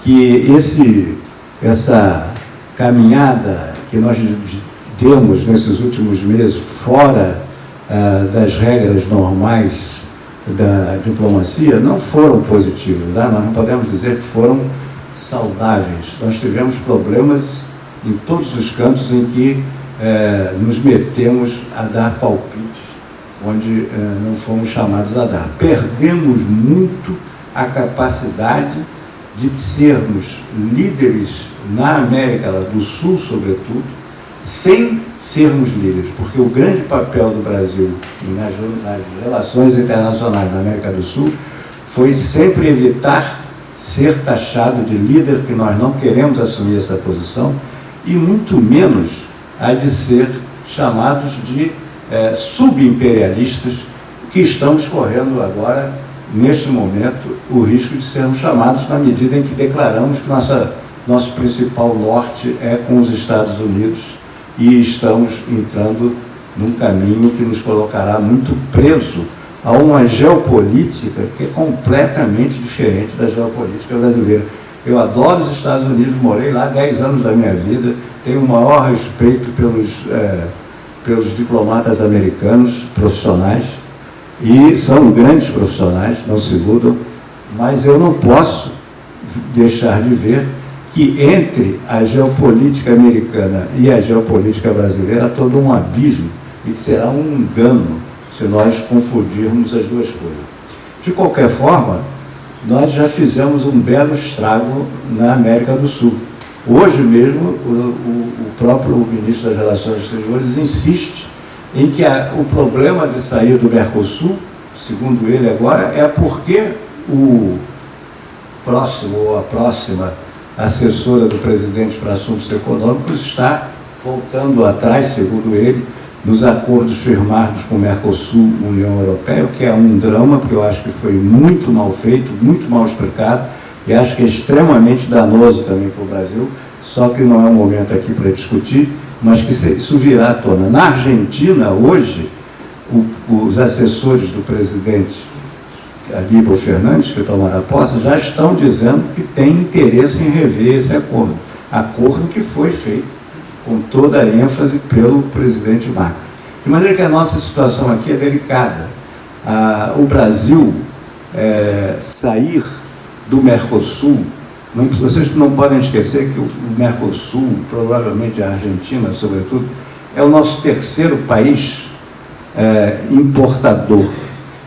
que essa caminhada que nós demos nesses últimos meses, fora das regras normais da diplomacia, não foram positivos. Nós não podemos dizer que foram saudáveis. Nós tivemos problemas em todos os cantos em que nos metemos a dar palpites, onde não fomos chamados a dar. Perdemos muito a capacidade de sermos líderes na América do Sul, sobretudo, sem sermos líderes, porque o grande papel do Brasil nas relações internacionais na América do Sul foi sempre evitar ser taxado de líder, que nós não queremos assumir essa posição, e muito menos a de ser chamados de subimperialistas, que estamos correndo agora, neste momento, o risco de sermos chamados na medida em que declaramos que nosso principal norte é com os Estados Unidos e estamos entrando num caminho que nos colocará muito preso a uma geopolítica que é completamente diferente da geopolítica brasileira. Eu adoro os Estados Unidos, morei lá 10 anos da minha vida, tenho o maior respeito pelos diplomatas americanos profissionais, e são grandes profissionais, não se iludam, mas eu não posso deixar de ver que entre a geopolítica americana e a geopolítica brasileira há todo um abismo, e que será um engano se nós confundirmos as duas coisas. De qualquer forma, nós já fizemos um belo estrago na América do Sul. Hoje mesmo, o próprio ministro das Relações Exteriores insiste em que o problema de sair do Mercosul, segundo ele agora, é porque o próximo ou a próxima assessora do presidente para assuntos econômicos está voltando atrás, segundo ele, nos acordos firmados com o Mercosul, União Europeia, o que é um drama, porque eu acho que foi muito mal feito, muito mal explicado, e acho que é extremamente danoso também para o Brasil, só que não é um momento aqui para discutir, mas que isso virá à tona. Na Argentina, hoje, os assessores do presidente Aníbal Fernandes, que tomará posse, já estão dizendo que tem interesse em rever esse acordo que foi feito com toda a ênfase pelo presidente Macri. De maneira que a nossa situação aqui é delicada. O Brasil sair do Mercosul, vocês não podem esquecer que o Mercosul, provavelmente a Argentina, sobretudo, é o nosso terceiro país importador,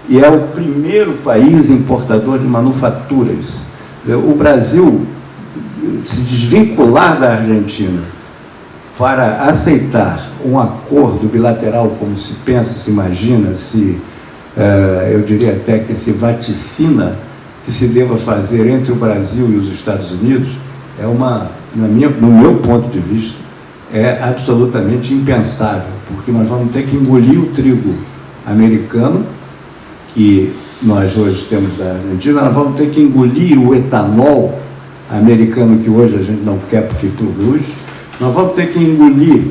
e é o primeiro país importador de manufaturas. O Brasil se desvincular da Argentina para aceitar um acordo bilateral, como se pensa, se imagina, eu diria até que se vaticina que se deva fazer entre o Brasil e os Estados Unidos, no meu ponto de vista, é absolutamente impensável, porque nós vamos ter que engolir o trigo americano, que nós hoje temos da Argentina, nós vamos ter que engolir o etanol americano, que hoje a gente não quer porque produz, nós vamos ter que engolir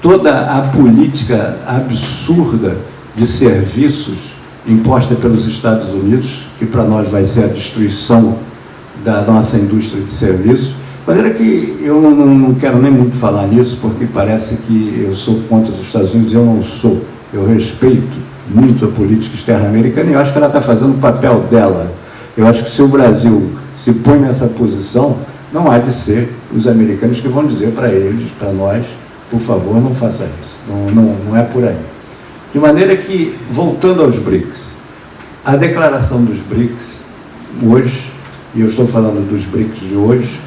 toda a política absurda de serviços imposta pelos Estados Unidos, que para nós vai ser a destruição da nossa indústria de serviços. De maneira que eu não quero nem muito falar nisso, porque parece que eu sou contra os Estados Unidos. Eu não sou. Eu respeito muito a política externa americana e eu acho que ela está fazendo o papel dela. Eu acho que se o Brasil se põe nessa posição, não há de ser os americanos que vão dizer para eles, para nós, por favor, não faça isso. Não é por aí. De maneira que, voltando aos BRICS, a declaração dos BRICS hoje, e eu estou falando dos BRICS de hoje,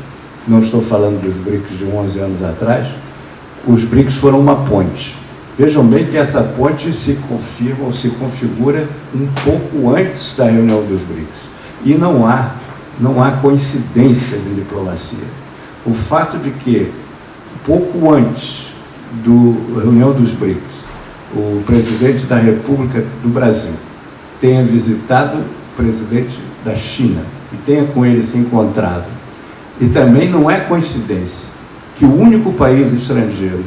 não estou falando dos BRICS de 11 anos atrás, os BRICS foram uma ponte. Vejam bem que essa ponte se confirma ou se configura um pouco antes da reunião dos BRICS. E não há coincidências em diplomacia. O fato de que, pouco antes da reunião dos BRICS, o presidente da República do Brasil tenha visitado o presidente da China e tenha com ele se encontrado. E também não é coincidência que o único país estrangeiro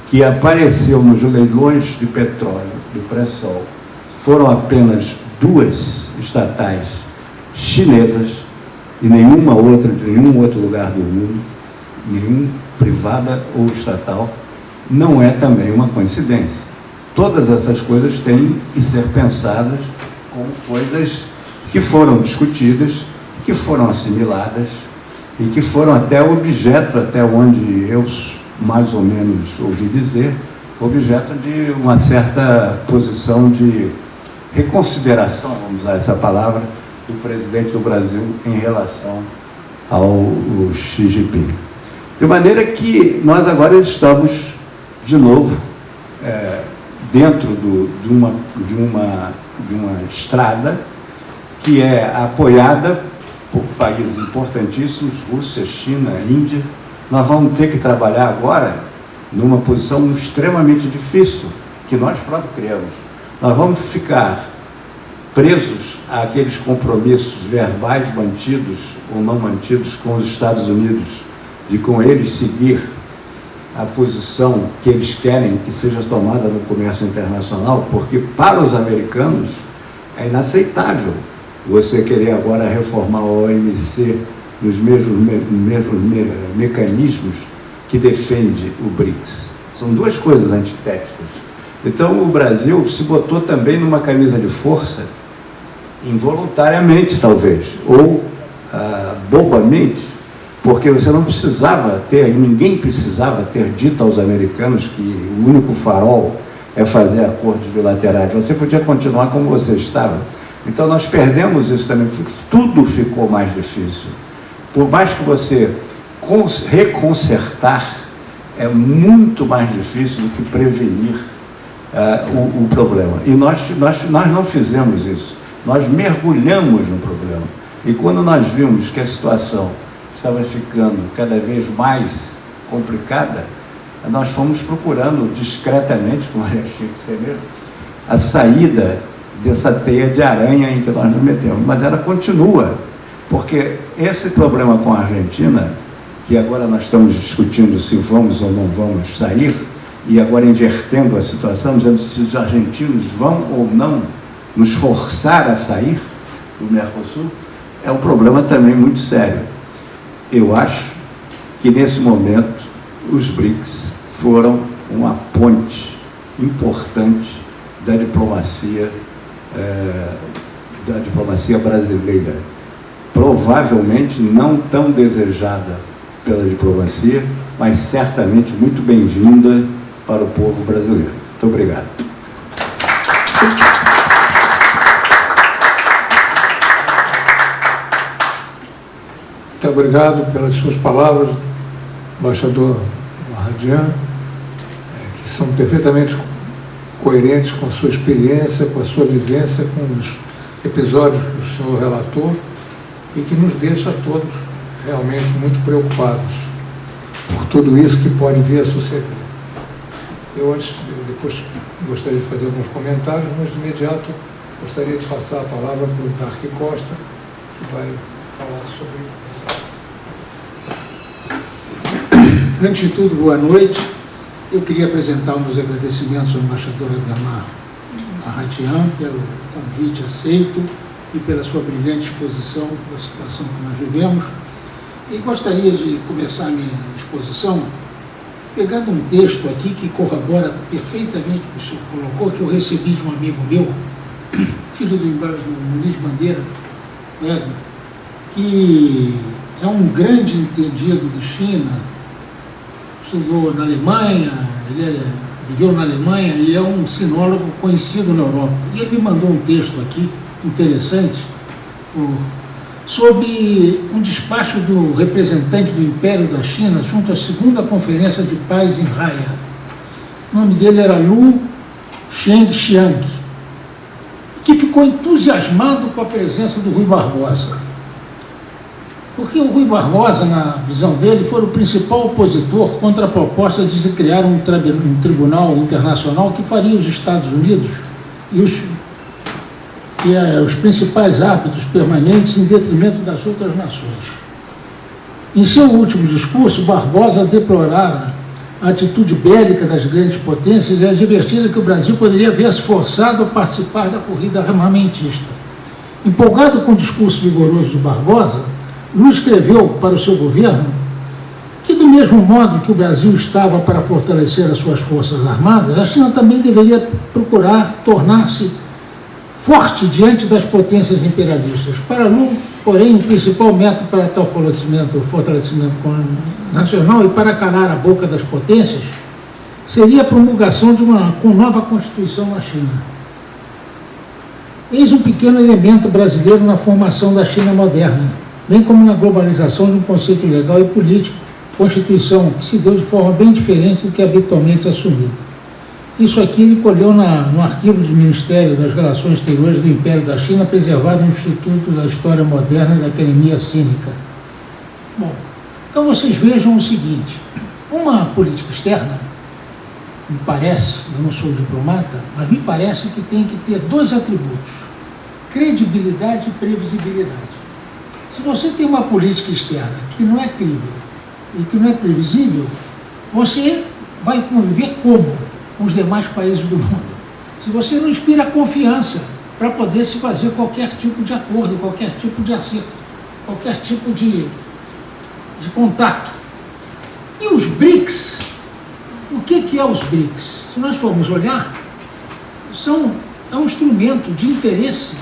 que apareceu nos leilões de petróleo do pré-sal foram apenas 2 estatais chinesas e nenhuma outra de nenhum outro lugar do mundo, nenhum privada ou estatal, não é também uma coincidência. Todas essas coisas têm que ser pensadas como coisas que foram discutidas, que foram assimiladas e que foram até objeto, até onde eu mais ou menos ouvi dizer, objeto de uma certa posição de reconsideração, vamos usar essa palavra, do presidente do Brasil em relação ao Xi Jinping. De maneira que nós agora estamos, de novo, dentro de uma estrada que é apoiada por países importantíssimos, Rússia, China, Índia. Nós vamos ter que trabalhar agora numa posição extremamente difícil, que nós próprios criamos. Nós vamos ficar presos àqueles compromissos verbais mantidos ou não mantidos com os Estados Unidos, de com eles seguir a posição que eles querem que seja tomada no comércio internacional, porque para os americanos é inaceitável você querer agora reformar a OMC nos mesmos mecanismos que defende o BRICS. São duas coisas antitéticas. Então o Brasil se botou também numa camisa de força, involuntariamente talvez, ou bobamente, porque você não precisava ter, ninguém precisava ter dito aos americanos que o único farol é fazer acordos bilaterais. Você podia continuar como você estava. Então nós perdemos isso também, tudo ficou mais difícil. Por mais que você reconsertar, é muito mais difícil do que prevenir o problema. E nós não fizemos isso. Nós mergulhamos no problema. E quando nós vimos que a situação estava ficando cada vez mais complicada, nós fomos procurando discretamente, como tinha que ser mesmo, a saída dessa teia de aranha em que nós nos metemos. Mas ela continua, porque esse problema com a Argentina, que agora nós estamos discutindo se vamos ou não vamos sair, e agora invertendo a situação, dizendo se os argentinos vão ou não nos forçar a sair do Mercosul, é um problema também muito sério. Eu acho que nesse momento os BRICS foram uma ponte importante da diplomacia brasileira. Provavelmente não tão desejada pela diplomacia, mas certamente muito bem-vinda para o povo brasileiro. Muito obrigado. Muito obrigado pelas suas palavras, embaixador Marradian, que são perfeitamente coerentes com a sua experiência, com a sua vivência, com os episódios que o senhor relatou e que nos deixa todos realmente muito preocupados por tudo isso que pode vir a suceder. Depois gostaria de fazer alguns comentários, mas de imediato gostaria de passar a palavra para o Darcy Costa, que vai falar sobre essa. Antes de tudo, boa noite. Eu queria apresentar meus agradecimentos ao embaixador Ademar Marradian pelo convite aceito e pela sua brilhante exposição da situação que nós vivemos. E gostaria de começar a minha exposição pegando um texto aqui que corrobora perfeitamente o que o senhor colocou, que eu recebi de um amigo meu, filho do Luiz Bandeira, que é um grande entendido do China, estudou na Alemanha, viveu na Alemanha e é um sinólogo conhecido na Europa. E ele me mandou um texto aqui, interessante, sobre um despacho do representante do Império da China junto à segunda Conferência de Paz em Haiya. O nome dele era Lu Shengxiang, que ficou entusiasmado com a presença do Rui Barbosa. Porque o Rui Barbosa, na visão dele, foi o principal opositor contra a proposta de se criar um tribunal internacional que faria os Estados Unidos e os principais árbitros permanentes em detrimento das outras nações. Em seu último discurso, Barbosa deplorara a atitude bélica das grandes potências e advertira que o Brasil poderia ver-se forçado a participar da corrida armamentista. Empolgado com o discurso vigoroso de Barbosa, Lula escreveu para o seu governo que, do mesmo modo que o Brasil estava para fortalecer as suas forças armadas, a China também deveria procurar tornar-se forte diante das potências imperialistas. Para Lula, porém, o principal método para tal fortalecimento nacional e para calar a boca das potências seria a promulgação de uma nova Constituição na China. Eis um pequeno elemento brasileiro na formação da China moderna, bem como na globalização de um conceito legal e político, Constituição que se deu de forma bem diferente do que habitualmente assumido. Isso aqui ele colheu no arquivo do Ministério das Relações Exteriores do Império da China, preservado no Instituto da História Moderna da Academia Cínica. Bom, então vocês vejam o seguinte, uma política externa, me parece, eu não sou diplomata, mas me parece que tem que ter dois atributos, credibilidade e previsibilidade. Se você tem uma política externa que não é crível e que não é previsível, você vai conviver como com os demais países do mundo? Se você não inspira confiança para poder se fazer qualquer tipo de acordo, qualquer tipo de acerto, qualquer tipo de contato. E os BRICS, o que é os BRICS? Se nós formos olhar, é um instrumento de interesse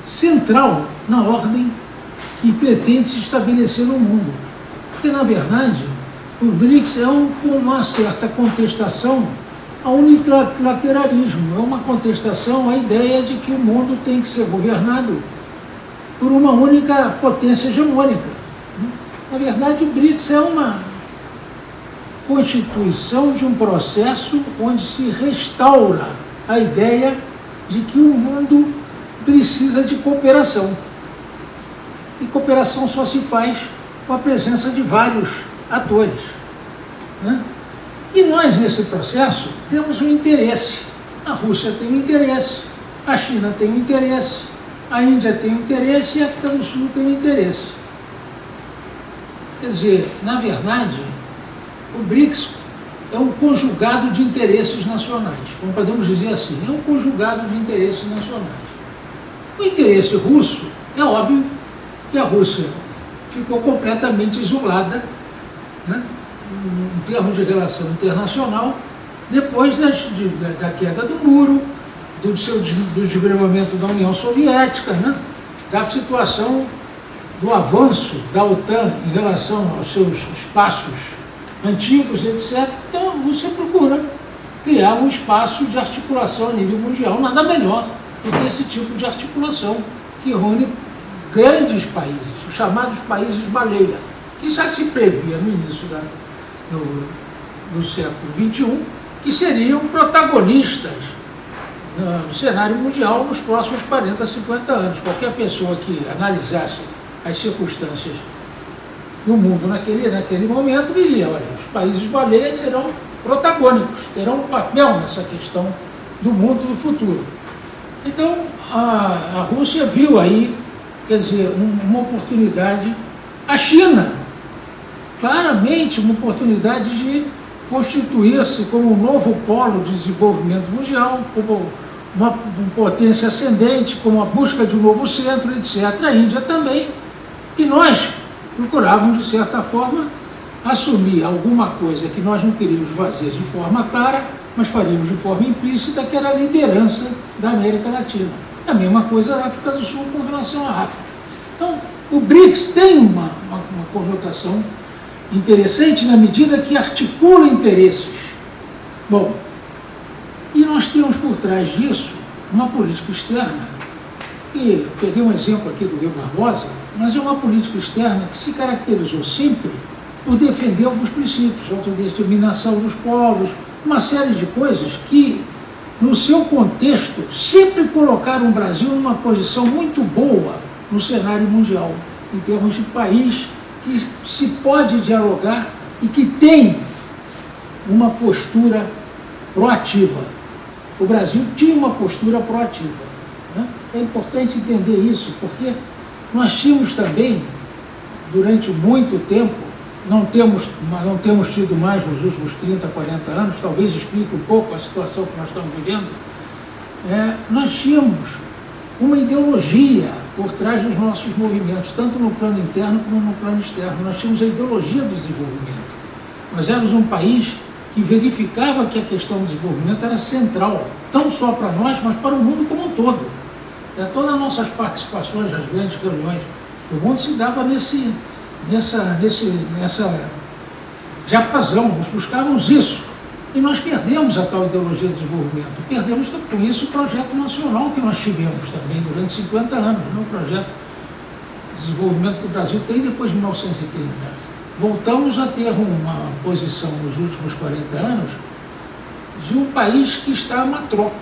central na ordem que pretende se estabelecer no mundo. Porque, na verdade, o BRICS é uma certa contestação ao unilateralismo, é uma contestação à ideia de que o mundo tem que ser governado por uma única potência hegemônica. Na verdade, o BRICS é uma constituição de um processo onde se restaura a ideia de que o mundo precisa de cooperação. E cooperação só se faz com a presença de vários atores, né? E nós, nesse processo, temos um interesse. A Rússia tem um interesse, a China tem um interesse, a Índia tem um interesse e a África do Sul tem um interesse. Quer dizer, na verdade, o BRICS é um conjugado de interesses nacionais, como podemos dizer assim, é um conjugado de interesses nacionais. O interesse russo, é óbvio que a Rússia ficou completamente isolada, né, em termos de relação internacional, depois da queda do muro, do desmembramento da União Soviética, né, da situação do avanço da OTAN em relação aos seus espaços antigos, etc. Então a Rússia procura criar um espaço de articulação a nível mundial, nada melhor do que esse tipo de articulação que reúne grandes países, os chamados países baleia, que já se previa no início do século XXI, que seriam protagonistas no cenário mundial nos próximos 40, 50 anos. Qualquer pessoa que analisasse as circunstâncias do mundo naquele momento diria, olha, os países baleias serão protagônicos, terão um papel nessa questão do mundo do futuro. Então, a Rússia viu aí, quer dizer, uma oportunidade, a China, claramente uma oportunidade de constituir-se como um novo polo de desenvolvimento mundial, como uma potência ascendente, como a busca de um novo centro, etc. A Índia também. E nós procurávamos, de certa forma, assumir alguma coisa que nós não queríamos fazer de forma clara, mas faríamos de forma implícita, que era a liderança da América Latina. A mesma coisa a África do Sul com relação à África. Então, o BRICS tem uma conotação interessante na medida que articula interesses. Bom, e nós temos por trás disso uma política externa, e peguei um exemplo aqui do Rio Barbosa, mas é uma política externa que se caracterizou sempre por defender alguns princípios, autodeterminação dos povos, uma série de coisas que, no seu contexto, sempre colocaram o Brasil numa posição muito boa no cenário mundial, em termos de país que se pode dialogar e que tem uma postura proativa. O Brasil tinha uma postura proativa, né? É importante entender isso, porque nós tínhamos também, durante muito tempo, não temos tido mais nos últimos 30, 40 anos, talvez explique um pouco a situação que nós estamos vivendo, nós tínhamos uma ideologia por trás dos nossos movimentos, tanto no plano interno como no plano externo. Nós tínhamos a ideologia do desenvolvimento. Nós éramos um país que verificava que a questão do desenvolvimento era central, não só para nós, mas para o mundo como um todo. Todas as nossas participações, as grandes reuniões do mundo se dava nessa diapasão, nós buscávamos isso. E nós perdemos a tal ideologia do desenvolvimento. Perdemos com isso o projeto nacional que nós tivemos também durante 50 anos, né? O projeto de desenvolvimento que o Brasil tem depois de 1930. Voltamos a ter uma posição nos últimos 40 anos de um país que está a uma troca,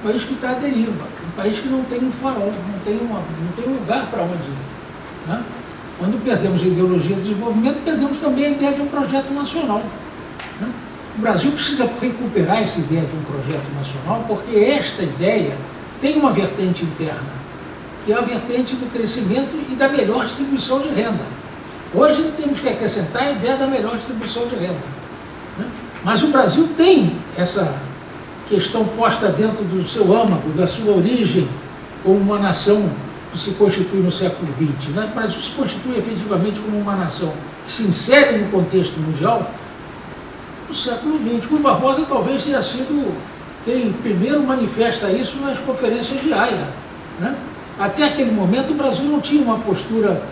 um país que está à deriva, um país que não tem um farol, não tem um lugar para onde ir, né? Quando perdemos a ideologia do desenvolvimento, perdemos também a ideia de um projeto nacional, né? O Brasil precisa recuperar essa ideia de um projeto nacional, porque esta ideia tem uma vertente interna, que é a vertente do crescimento e da melhor distribuição de renda. Hoje temos que acrescentar a ideia da melhor distribuição de renda, né? Mas o Brasil tem essa questão posta dentro do seu âmago, da sua origem, como uma nação que se constitui no século XX, né? O Brasil se constitui efetivamente como uma nação que se insere no contexto mundial no século XX. O Barbosa talvez tenha sido quem primeiro manifesta isso nas conferências de Haia, né? Até aquele momento o Brasil não tinha uma postura,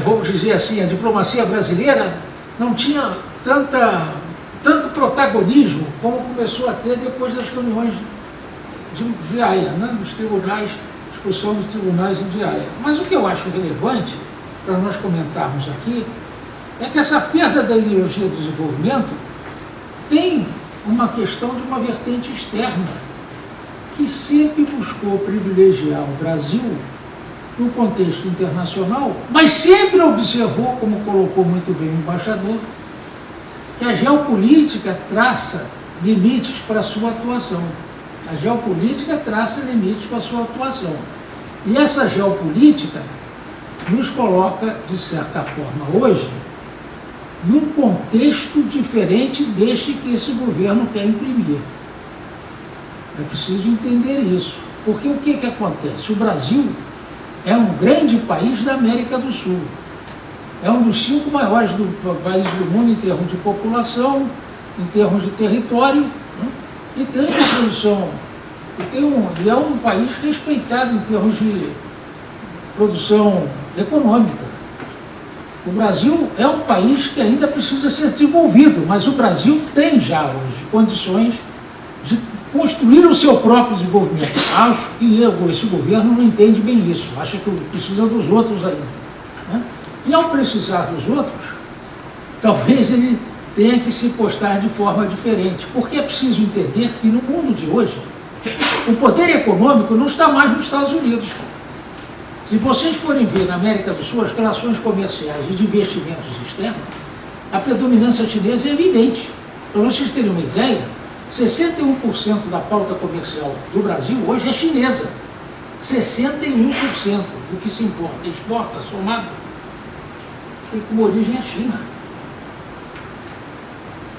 vamos dizer assim, a diplomacia brasileira não tinha tanto protagonismo como começou a ter depois das reuniões de Haia, né? Dos tribunais, discussão dos tribunais de Haia. Mas o que eu acho relevante para nós comentarmos aqui é que essa perda da ideologia do desenvolvimento tem uma questão de uma vertente externa, que sempre buscou privilegiar o Brasil no contexto internacional, mas sempre observou, como colocou muito bem o embaixador, que a geopolítica traça limites para a sua atuação. A geopolítica traça limites para a sua atuação. E essa geopolítica nos coloca, de certa forma, hoje, num contexto diferente deste que esse governo quer imprimir. É preciso entender isso. Porque o que acontece? O Brasil é um grande país da América do Sul. É um dos 5 maiores países do mundo em termos de população, em termos de território, né? E tem uma produção, e é um país respeitado em termos de produção econômica. O Brasil é um país que ainda precisa ser desenvolvido, mas o Brasil tem já hoje condições de construir o seu próprio desenvolvimento. Acho que esse governo não entende bem isso, acha que precisa dos outros ainda, né? E ao precisar dos outros, talvez ele tenha que se postar de forma diferente, porque é preciso entender que no mundo de hoje, o poder econômico não está mais nos Estados Unidos. Se vocês forem ver na América do Sul as relações comerciais e de investimentos externos, a predominância chinesa é evidente. Para vocês terem uma ideia, 61% da pauta comercial do Brasil hoje é chinesa. 61% do que se importa e exporta, somado, tem como origem a China.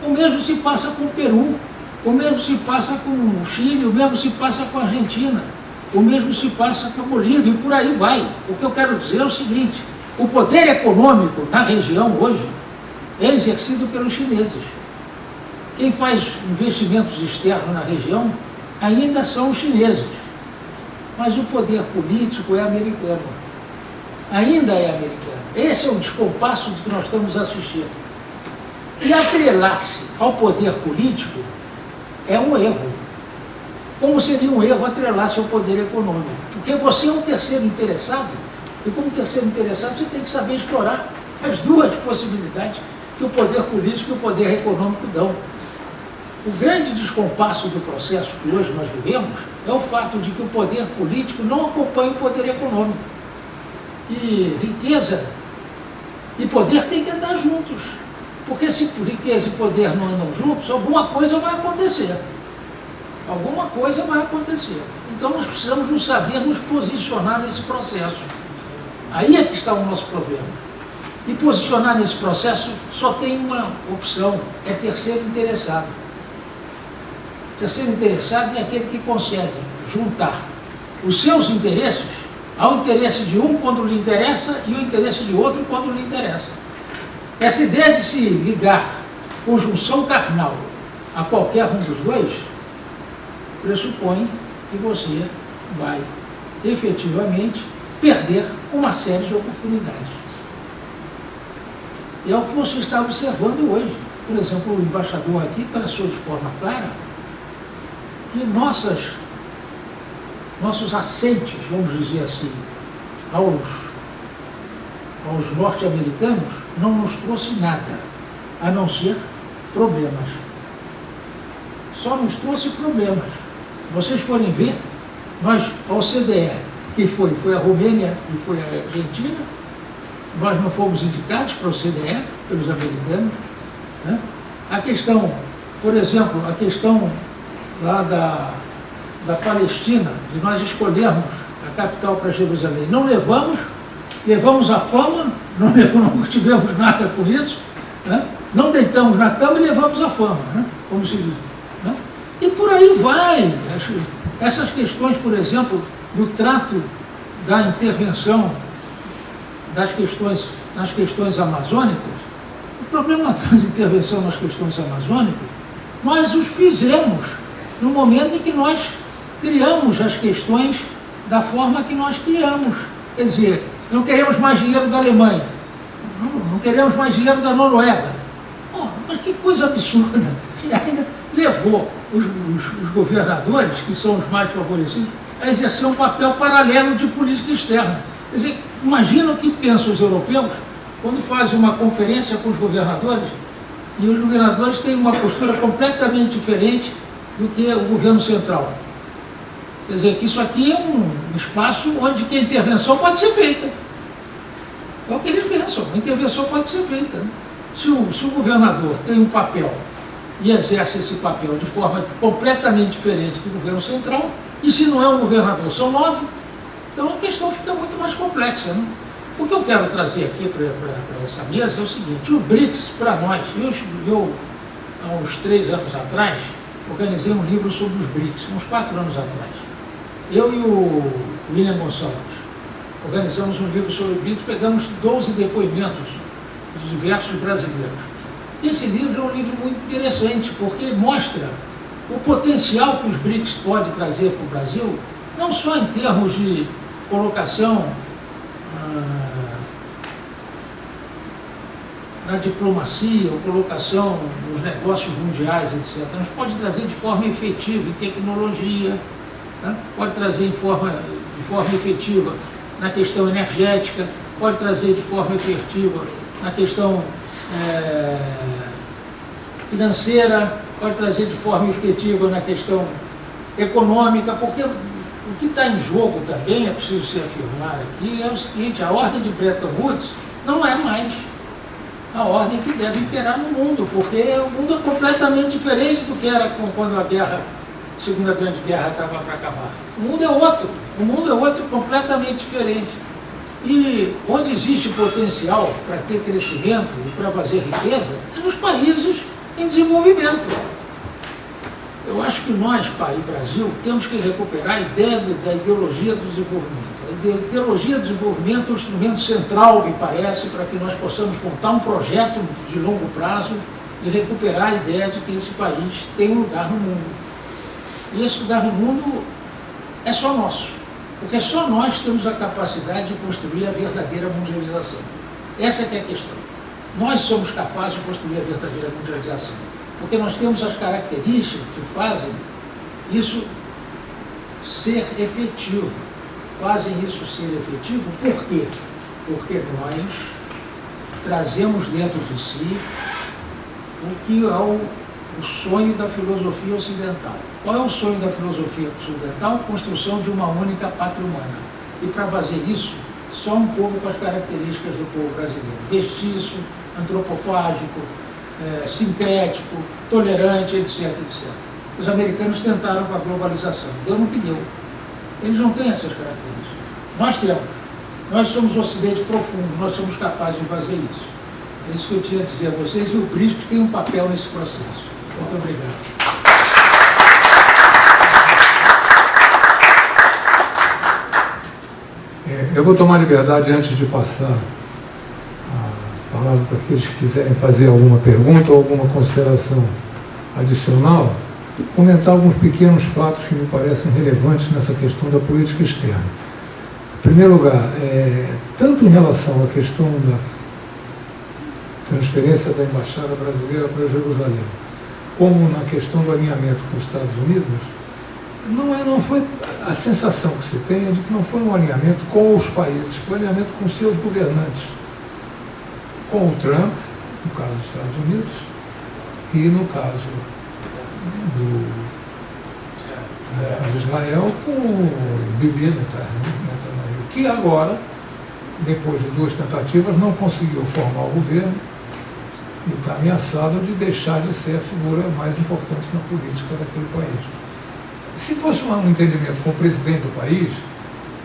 O mesmo se passa com o Peru, o mesmo se passa com o Chile, o mesmo se passa com a Argentina, o mesmo se passa com a Bolívia e por aí vai. O que eu quero dizer é o seguinte: o poder econômico na região hoje é exercido pelos chineses. Quem faz investimentos externos na região ainda são os chineses, mas o poder político é americano, ainda é americano. Esse é o descompasso de que nós estamos assistindo. E atrelar-se ao poder político é um erro. Como seria um erro atrelar-se ao poder econômico? Porque você é um terceiro interessado, e como terceiro interessado você tem que saber explorar as duas possibilidades que o poder político e o poder econômico dão. O grande descompasso do processo que hoje nós vivemos é o fato de que o poder político não acompanha o poder econômico. E riqueza e poder têm que andar juntos. Porque se riqueza e poder não andam juntos, alguma coisa vai acontecer. Alguma coisa vai acontecer. Então nós precisamos nos saber nos posicionar nesse processo. Aí é que está o nosso problema. E posicionar nesse processo só tem uma opção, é terceiro interessado. Terceiro interessado é aquele que consegue juntar os seus interesses ao interesse de um quando lhe interessa e o interesse de outro quando lhe interessa. Essa ideia de se ligar conjunção carnal a qualquer um dos dois pressupõe que você vai efetivamente perder uma série de oportunidades. E é o que você está observando hoje. Por exemplo, o embaixador aqui traçou de forma clara que nossos assentes, vamos dizer assim, aos norte-americanos não nos trouxe nada, a não ser problemas. só nos trouxe problemas. Se vocês forem ver, nós, a OCDE, que foi a Romênia e foi a Argentina, nós não fomos indicados para a OCDE pelos americanos, né? A questão, por exemplo, a questão lá da Palestina, de nós escolhermos a capital para Jerusalém, não levamos a fama, não tivemos nada com isso, né? Não deitamos na cama e levamos a fama, né? Como se diz, né? E por aí vai. Essas questões, por exemplo, do trato da intervenção nas questões amazônicas, o problema da intervenção nas questões amazônicas, nós os fizemos no momento em que nós criamos as questões da forma que nós criamos. Quer dizer, não queremos mais dinheiro da Alemanha, não queremos mais dinheiro da Noruega. Oh, mas que coisa absurda! E ainda levou os governadores, que são os mais favorecidos, a exercer um papel paralelo de política externa. Quer dizer, imagina o que pensam os europeus quando fazem uma conferência com os governadores e os governadores têm uma postura completamente diferente do que o governo central. Quer dizer, que isso aqui é um espaço onde que a intervenção pode ser feita. É o que eles pensam, a intervenção pode ser feita. Né? Se o governador tem um papel e exerce esse papel de forma completamente diferente do governo central, e se não é um governador, são 9, então a questão fica muito mais complexa. Né? O que eu quero trazer aqui para essa mesa é o seguinte: o BRICS, para nós, eu, há uns 3 anos atrás, organizei um livro sobre os BRICS, uns 4 anos atrás. Eu e o William Gonçalves organizamos um livro sobre BRICS, pegamos 12 depoimentos de diversos brasileiros. Esse livro é um livro muito interessante, porque mostra o potencial que os BRICS podem trazer para o Brasil, não só em termos de colocação na diplomacia, ou colocação nos negócios mundiais, etc., mas pode trazer de forma efetiva em tecnologia, né? Pode trazer de forma efetiva na questão energética, pode trazer de forma efetiva na questão financeira, pode trazer de forma efetiva na questão econômica, porque o que está em jogo também, é preciso se afirmar aqui, é o seguinte: a ordem de Bretton Woods não é mais a ordem que deve imperar no mundo, porque o mundo é completamente diferente do que era quando a Segunda Grande Guerra estava para acabar. O mundo é outro completamente diferente. E onde existe potencial para ter crescimento e para fazer riqueza, é nos países em desenvolvimento. Eu acho que nós, país Brasil, temos que recuperar a ideia da ideologia do desenvolvimento. A ideologia do desenvolvimento é um instrumento central, me parece, para que nós possamos montar um projeto de longo prazo e recuperar a ideia de que esse país tem um lugar no mundo. E esse lugar no mundo é só nosso, porque só nós temos a capacidade de construir a verdadeira mundialização. Essa que é a questão. Nós somos capazes de construir a verdadeira mundialização, porque nós temos as características que fazem isso ser efetivo. Fazem isso ser efetivo por quê? Porque nós trazemos dentro de si o que é o sonho da filosofia ocidental. Qual é o sonho da filosofia ocidental? Construção de uma única pátria humana. E para fazer isso, só um povo com as características do povo brasileiro: mestiço, antropofágico, sintético, tolerante, etc, etc. Os americanos tentaram com a globalização, deu no que deu. Eles não têm essas características. Nós temos. Nós somos o Ocidente profundo, nós somos capazes de fazer isso. É isso que eu tinha a dizer a vocês, e o BRICS tem um papel nesse processo. Muito obrigado. Eu vou tomar liberdade, antes de passar a palavra para aqueles que quiserem fazer alguma pergunta ou alguma consideração adicional, comentar alguns pequenos fatos que me parecem relevantes nessa questão da política externa. Em primeiro lugar, tanto em relação à questão da transferência da Embaixada Brasileira para Jerusalém, como na questão do alinhamento com os Estados Unidos, não foi a sensação que se tem é de que não foi um alinhamento com os países, foi um alinhamento com seus governantes, com o Trump, no caso dos Estados Unidos, e no caso de Israel com o Bibi Netanyahu, que agora, depois de 2 tentativas, não conseguiu formar o governo e está ameaçado de deixar de ser a figura mais importante na política daquele país. Se fosse um entendimento com o presidente do país,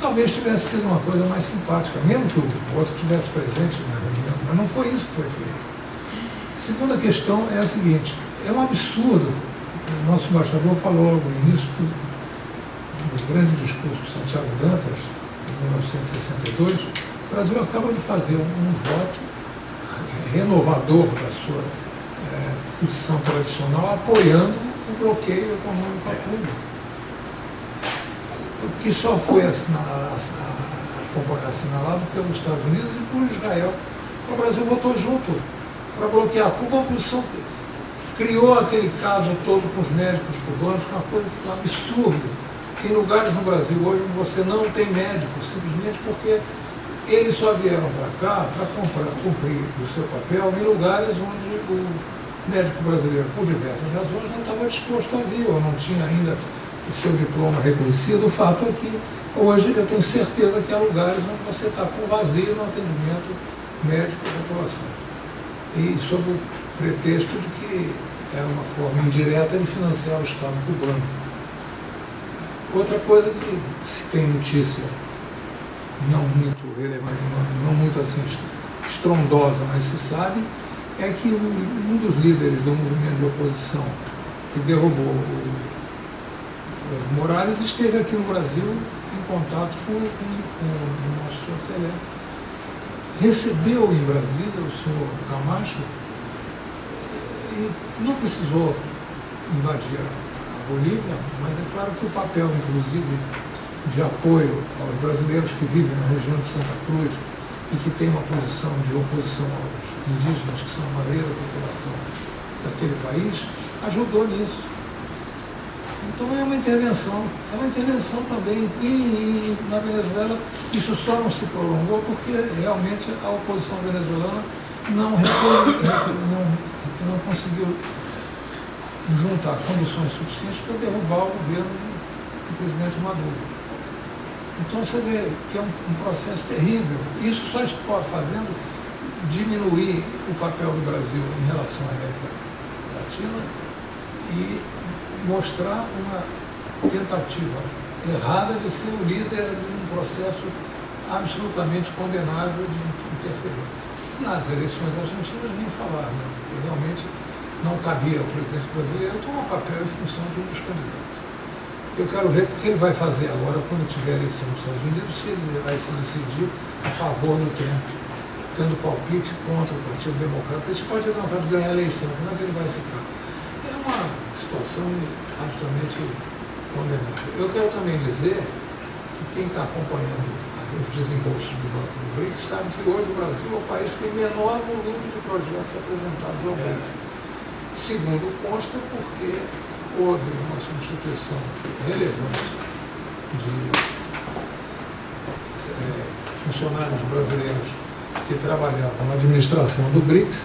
talvez tivesse sido uma coisa mais simpática, mesmo que o outro estivesse presente na reunião, mas não foi isso que foi feito. A segunda questão é a seguinte: é um absurdo, o nosso embaixador falou logo no início do grande discurso de Santiago Dantas, em 1962, o Brasil acaba de fazer um voto renovador da sua posição tradicional, apoiando o bloqueio econômico a Cuba, que só foi assinalado pelos Estados Unidos e por Israel. O Brasil votou junto para bloquear Cuba, uma posição que criou aquele caso todo com os médicos cubanos, que é uma coisa que é um absurdo. Tem lugares no Brasil hoje onde você não tem médico, simplesmente porque eles só vieram para cá para cumprir o seu papel em lugares onde o médico brasileiro, por diversas razões, não estava disposto a vir, ou não tinha ainda o seu diploma reconhecido. O fato é que hoje eu tenho certeza que há lugares onde você está com vazio no atendimento médico da população. E sob o pretexto de que era uma forma indireta de financiar o Estado cubano. Outra coisa que se tem notícia não muito relevante, não muito assim estrondosa, mas se sabe, é que um dos líderes do movimento de oposição que derrubou o Evo Morales esteve aqui no Brasil em contato com o nosso chanceler. Recebeu em Brasília o senhor Camacho e não precisou invadir a Bolívia, mas é claro que o papel, inclusive, de apoio aos brasileiros que vivem na região de Santa Cruz e que tem uma posição de oposição aos indígenas, que são a maioria da população daquele país, ajudou nisso. Então é uma intervenção também. E na Venezuela isso só não se prolongou porque realmente a oposição venezuelana não conseguiu juntar condições suficientes para derrubar o governo do presidente Maduro. Então você vê que é um processo terrível. Isso só está fazendo diminuir o papel do Brasil em relação à América Latina e mostrar uma tentativa errada de ser o líder de um processo absolutamente condenável de interferência. Nas eleições argentinas nem falar, né? Porque realmente não cabia ao presidente brasileiro tomar papel em função de um dos candidatos. Eu quero ver o que ele vai fazer agora quando tiver eleição nos Estados Unidos, se ele vai se decidir a favor do Trump, tendo palpite contra o Partido Democrata. Se o Partido Democrata ganhar a eleição, como é que ele vai ficar? É uma situação absolutamente condenável. Eu quero também dizer que quem está acompanhando os desembolsos do Banco do BRICS sabe que hoje o Brasil é o país que tem menor volume de projetos apresentados ao BRICS. Segundo consta, porque houve uma substituição relevante de funcionários brasileiros que trabalhavam na administração do BRICS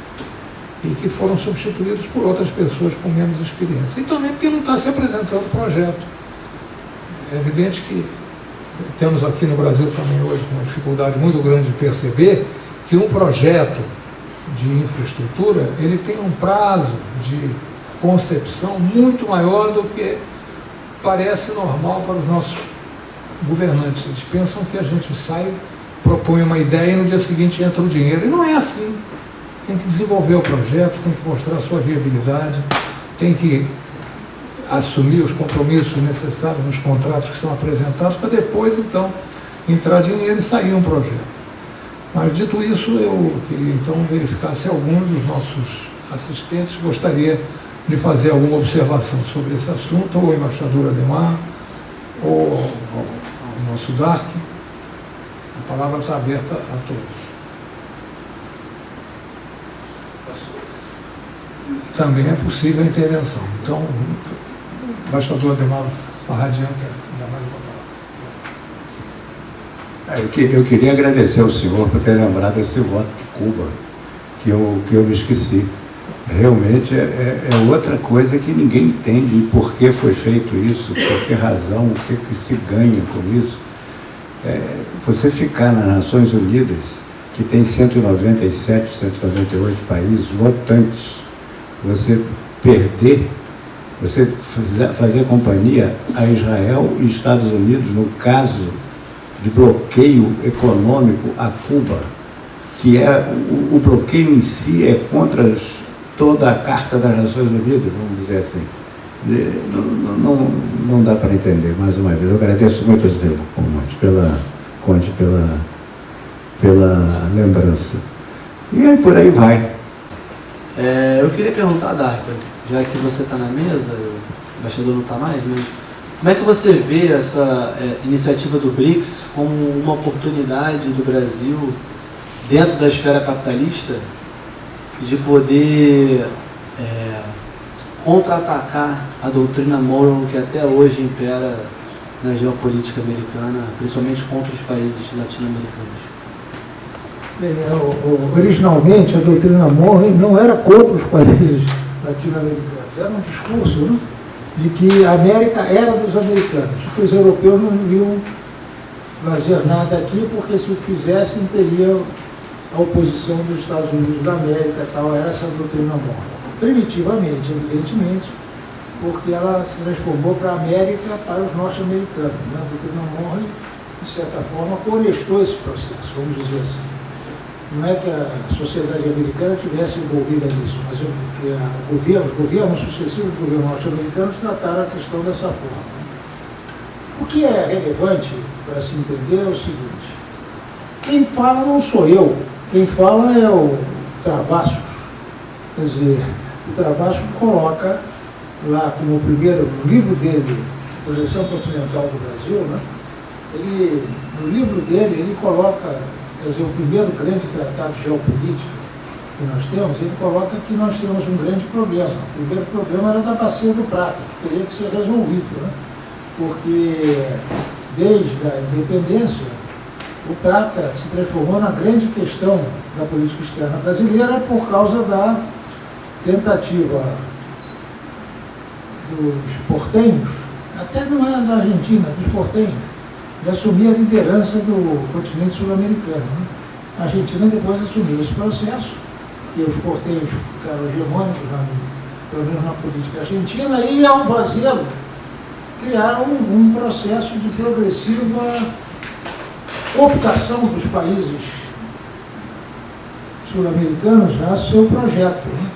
e que foram substituídos por outras pessoas com menos experiência. E também porque não está se apresentando projeto. É evidente que temos aqui no Brasil também hoje uma dificuldade muito grande de perceber que um projeto de infraestrutura, ele tem um prazo de concepção muito maior do que parece normal para os nossos governantes. Eles pensam que a gente sai, propõe uma ideia e no dia seguinte entra o dinheiro. E não é assim. Tem que desenvolver o projeto, tem que mostrar a sua viabilidade, tem que assumir os compromissos necessários nos contratos que são apresentados para depois, então, entrar dinheiro e sair um projeto. Mas, dito isso, eu queria, então, verificar se algum dos nossos assistentes gostaria de fazer alguma observação sobre esse assunto, ou o embaixador Ademar, ou o nosso DARC. A palavra está aberta a todos. Também é possível a intervenção. Então, o embaixador Ademar Parradian quer dar mais uma palavra. Eu queria agradecer ao senhor por ter lembrado esse voto de Cuba, que eu me esqueci. realmente é outra coisa que ninguém entende. E por que foi feito isso, por que razão, o que se ganha com isso. Você ficar nas Nações Unidas, que tem 197, 198 países votantes, você perder, você fazer companhia a Israel e Estados Unidos no caso de bloqueio econômico a Cuba, que o bloqueio em si é contra toda a Carta das Nações Unidas, vamos dizer assim. Não dá para entender, mais uma vez. Eu agradeço muito a você, Conde, pela lembrança. E aí por aí vai. Eu queria perguntar a Darpas, já que você está na mesa, o embaixador não está mais, mas como é que você vê essa iniciativa do BRICS como uma oportunidade do Brasil, dentro da esfera capitalista, de poder contra-atacar a doutrina Monroe que até hoje impera na geopolítica americana, principalmente contra os países latino-americanos? Bem, originalmente a doutrina Monroe não era contra os países latino-americanos, era um discurso, né, de que a América era dos americanos, que os europeus não iam fazer nada aqui, porque se o fizessem teria a oposição dos Estados Unidos da América, tal, era essa a doutrina Monroe. Primitivamente, evidentemente, porque ela se transformou para a América, para os norte-americanos. A doutrina Monroe, de certa forma, conestou esse processo, vamos dizer assim. Não é que a sociedade americana tivesse envolvida nisso, mas que os governos sucessivos, os governos norte-americanos, trataram a questão dessa forma. O que é relevante para se entender é o seguinte: quem fala não sou eu, quem fala é o Travassos. Quer dizer, o Travassos coloca lá como primeiro, no livro dele, Projeção Continental do Brasil, né? No livro dele, ele coloca, quer dizer, o primeiro grande tratado geopolítico que nós temos, ele coloca que nós temos um grande problema. O primeiro problema era da Bacia do Prata, que teria que ser resolvido, né? Porque desde a independência, o Prata se transformou na grande questão da política externa brasileira por causa da tentativa dos portenhos, até não é da Argentina, dos portenhos, de assumir a liderança do continente sul-americano, né? A Argentina depois assumiu esse processo, e os portenhos ficaram hegemônicos, pelo menos na política argentina, e ao fazê-lo, criaram um processo de progressiva optação dos países sul-americanos a seu projeto, né?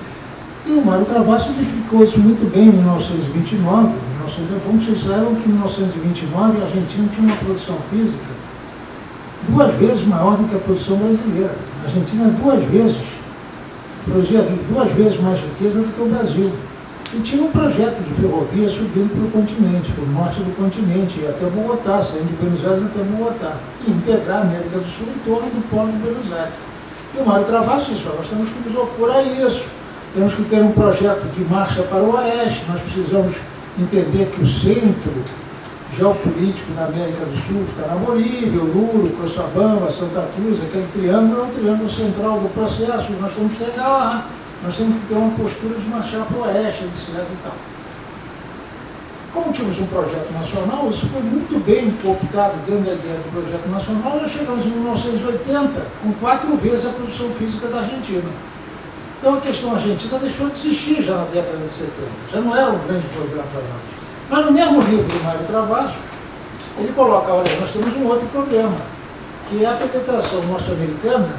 E o Mário Travassos identificou isso muito bem em 1929. Como vocês saibam que em 1929 a Argentina tinha uma produção física 2 vezes maior do que a produção brasileira. A Argentina produzia 2 vezes mais riqueza do que o Brasil. E tinha um projeto de ferrovia subindo para o continente, para o norte do continente, até Bogotá, saindo de Buenos Aires até Bogotá, e integrar a América do Sul em torno do polo de Buenos Aires. E o Mário Travassos disse: nós temos que nos opor a isso, temos que ter um projeto de marcha para o oeste, nós precisamos entender que o centro geopolítico da América do Sul está na Bolívia, Oruro, Cochabamba, Santa Cruz, aquele triângulo é o triângulo central do processo, e nós temos que chegar lá, nós temos que ter uma postura de marchar para o oeste, etc. e tal. Como tínhamos um projeto nacional, isso foi muito bem cooptado dentro da ideia do projeto nacional. Nós chegamos em 1980 com 4 vezes a produção física da Argentina. Então a questão argentina deixou de existir já na década de 70, já não era um grande problema para nós. Mas no mesmo livro do Mário Travassos, ele coloca: olha, nós temos um outro problema, que é a penetração norte-americana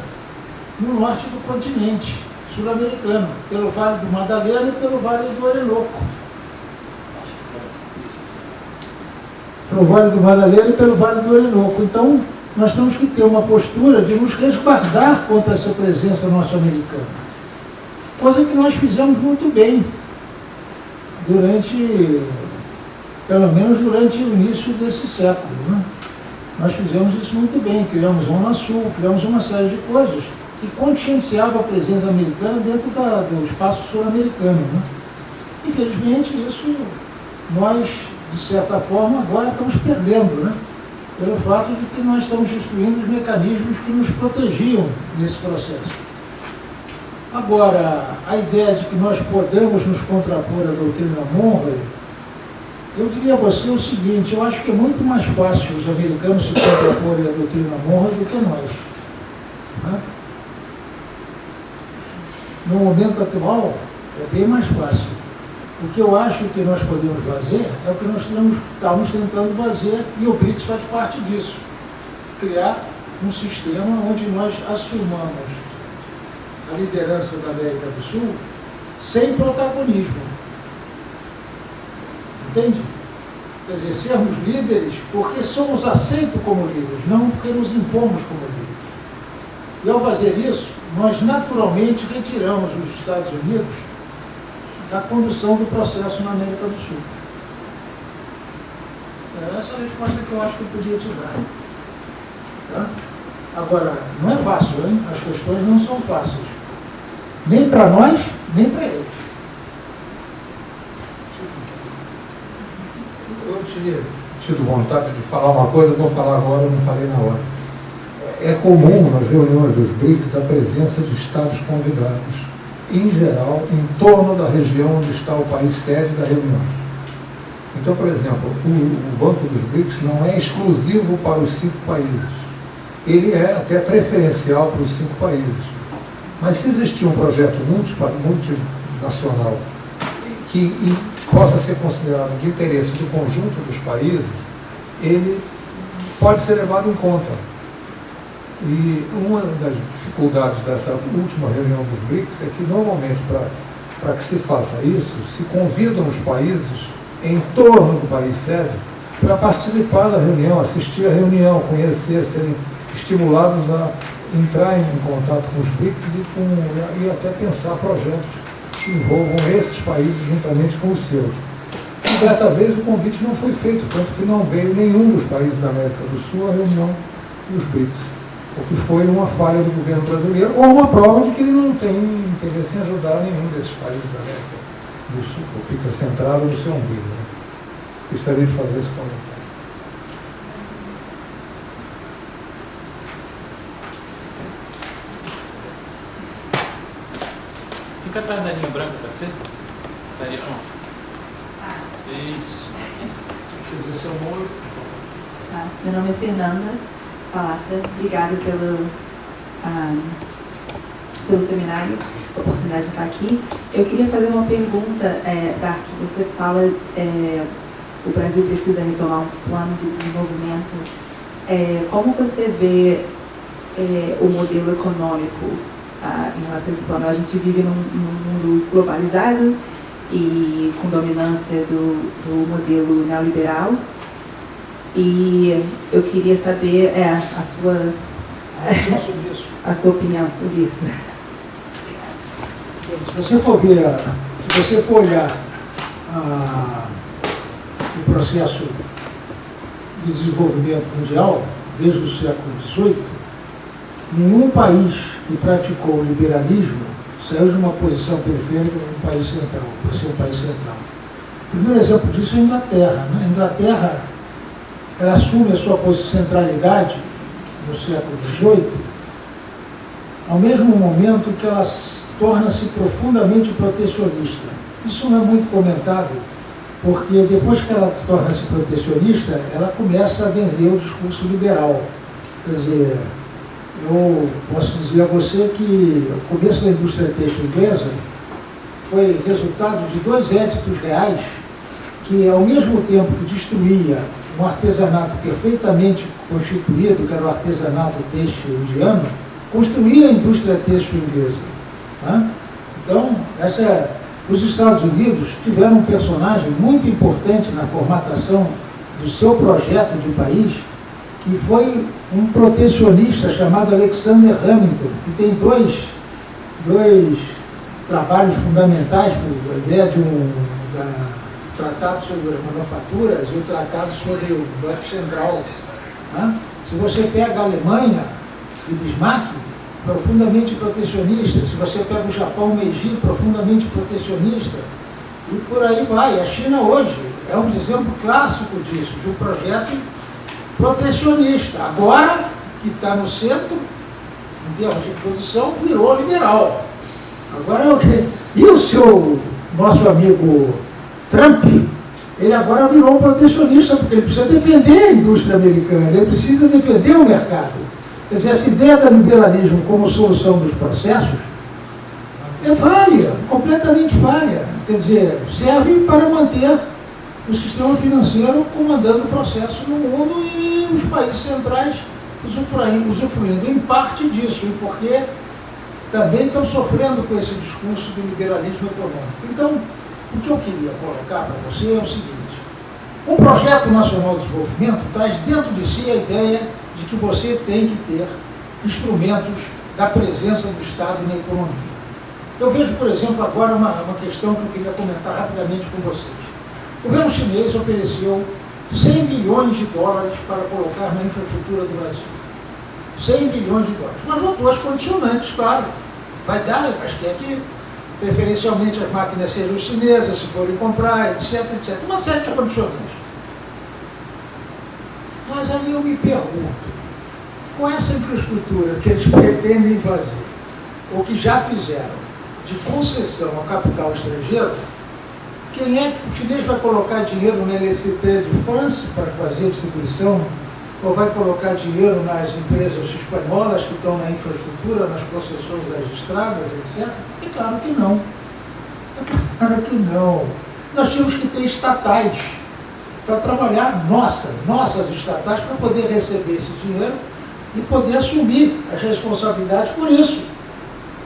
no norte do continente sul-americano, pelo Vale do Madalena e pelo Vale do Orinoco. Pelo Vale do Madalena e pelo Vale do Orinoco. Então, nós temos que ter uma postura de nos resguardar contra essa presença norte-americana. Coisa que nós fizemos muito bem pelo menos durante o início desse século, né? Nós fizemos isso muito bem, criamos a Unasul, criamos uma série de coisas que conscienciavam a presença americana dentro do espaço sul-americano, né? Infelizmente, isso nós, de certa forma, agora estamos perdendo, né? Pelo fato de que nós estamos destruindo os mecanismos que nos protegiam nesse processo. Agora, a ideia de que nós podemos nos contrapor à doutrina Monroe, eu diria a você o seguinte: eu acho que é muito mais fácil os americanos se contraporem à doutrina Monroe do que nós. Né? No momento atual, é bem mais fácil. O que eu acho que nós podemos fazer é o que nós estamos tentando fazer, e o BRICS faz parte disso. Criar um sistema onde nós assumamos a liderança da América do Sul sem protagonismo. Entende? Quer dizer, sermos líderes porque somos aceitos como líderes, não porque nos impomos como líderes. E ao fazer isso, nós naturalmente retiramos os Estados Unidos da condução do processo na América do Sul. Essa é a resposta que eu acho que eu podia te dar. Tá? Agora, não é fácil, hein? As questões não são fáceis. Nem para nós, nem para eles. Eu tinha tido vontade de falar uma coisa, vou falar agora, eu não falei na hora. É comum nas reuniões dos BRICS a presença de estados convidados, em geral, em torno da região onde está o país sede da reunião. Então, por exemplo, o Banco dos BRICS não é exclusivo para os 5 países. Ele é até preferencial para os 5 países. Mas se existir um projeto multinacional que possa ser considerado de interesse do conjunto dos países, ele pode ser levado em conta. E uma das dificuldades dessa última reunião dos BRICS é que, normalmente, para que se faça isso, se convidam os países em torno do país sede para participar da reunião, assistir à reunião, conhecer, serem estimulados a entrar em contato com os BRICS e até pensar projetos que envolvam esses países juntamente com os seus. E dessa vez o convite não foi feito, tanto que não veio nenhum dos países da América do Sul à reunião dos BRICS, o que foi uma falha do governo brasileiro, ou uma prova de que ele não tem interesse em ajudar nenhum desses países da América do Sul, que fica centrado no seu umbigo. Né? Gostaria de fazer esse comentário. Fica atrás da linha branca, pode ser? Da linha, Isso. Precisa dizer seu nome, por favor. Meu nome é Fernanda Palatra. Obrigada pelo seminário, a oportunidade de estar aqui. Eu queria fazer uma pergunta, Dark. Você fala o Brasil precisa retomar um plano de desenvolvimento. Como você vê o modelo econômico em relação a esse plano? A gente vive num mundo globalizado e com dominância do modelo neoliberal, e eu queria saber a sua opinião sobre isso. Se você for olhar o processo de desenvolvimento mundial desde o século XVIII, nenhum país que praticou o liberalismo saiu de uma posição periférica para um país central, para ser um país central. O primeiro exemplo disso é a Inglaterra. Né? A Inglaterra, ela assume a sua centralidade no século XVIII, ao mesmo momento que ela torna-se profundamente protecionista. Isso não é muito comentado, porque depois que ela torna-se protecionista, ela começa a vender o discurso liberal. Quer dizer, eu posso dizer a você que o começo da indústria têxtil inglesa foi resultado de 2 éditos reais que, ao mesmo tempo que destruía um artesanato perfeitamente constituído, que era o artesanato têxtil indiano, construía a indústria têxtil inglesa. Né? Então, os Estados Unidos tiveram um personagem muito importante na formatação do seu projeto de país, que foi um protecionista chamado Alexander Hamilton, que tem dois trabalhos fundamentais, a ideia de tratado sobre as manufaturas e o tratado sobre o Bloco Central. Né? Se você pega a Alemanha, de Bismarck, profundamente protecionista. Se você pega o Japão, Meiji, profundamente protecionista. E por aí vai. A China hoje é um exemplo clássico disso, de um projeto protecionista. Agora, que está no centro, em termos de produção, virou liberal. Agora, e o nosso amigo Trump, ele agora virou um protecionista, porque ele precisa defender a indústria americana, ele precisa defender o mercado. Quer dizer, essa ideia do liberalismo como solução dos processos é falha, completamente falha. Quer dizer, serve para manter o sistema financeiro comandando o processo no mundo e os países centrais usufruindo em parte disso, e porque também estão sofrendo com esse discurso do liberalismo econômico. Então, o que eu queria colocar para você é o seguinte: um projeto nacional de desenvolvimento traz dentro de si a ideia de que você tem que ter instrumentos da presença do Estado na economia. Eu vejo, por exemplo, agora uma questão que eu queria comentar rapidamente com vocês. O governo chinês ofereceu 100 bilhões de dólares para colocar na infraestrutura do Brasil. 100 bilhões de dólares. Mas botou as condicionantes, claro. Vai dar, mas quer que preferencialmente as máquinas sejam chinesas, se forem comprar, etc, etc. Uma série de condicionantes. Mas aí eu me pergunto, com essa infraestrutura que eles pretendem fazer, ou que já fizeram, de concessão ao capital estrangeiro, quem é que o chinês vai colocar dinheiro na LCT de France para fazer a distribuição? Ou vai colocar dinheiro nas empresas espanholas que estão na infraestrutura, nas concessões das estradas, etc? É claro que não. É claro que não. Nós tínhamos que ter estatais para trabalhar nossas estatais, para poder receber esse dinheiro e poder assumir as responsabilidades por isso.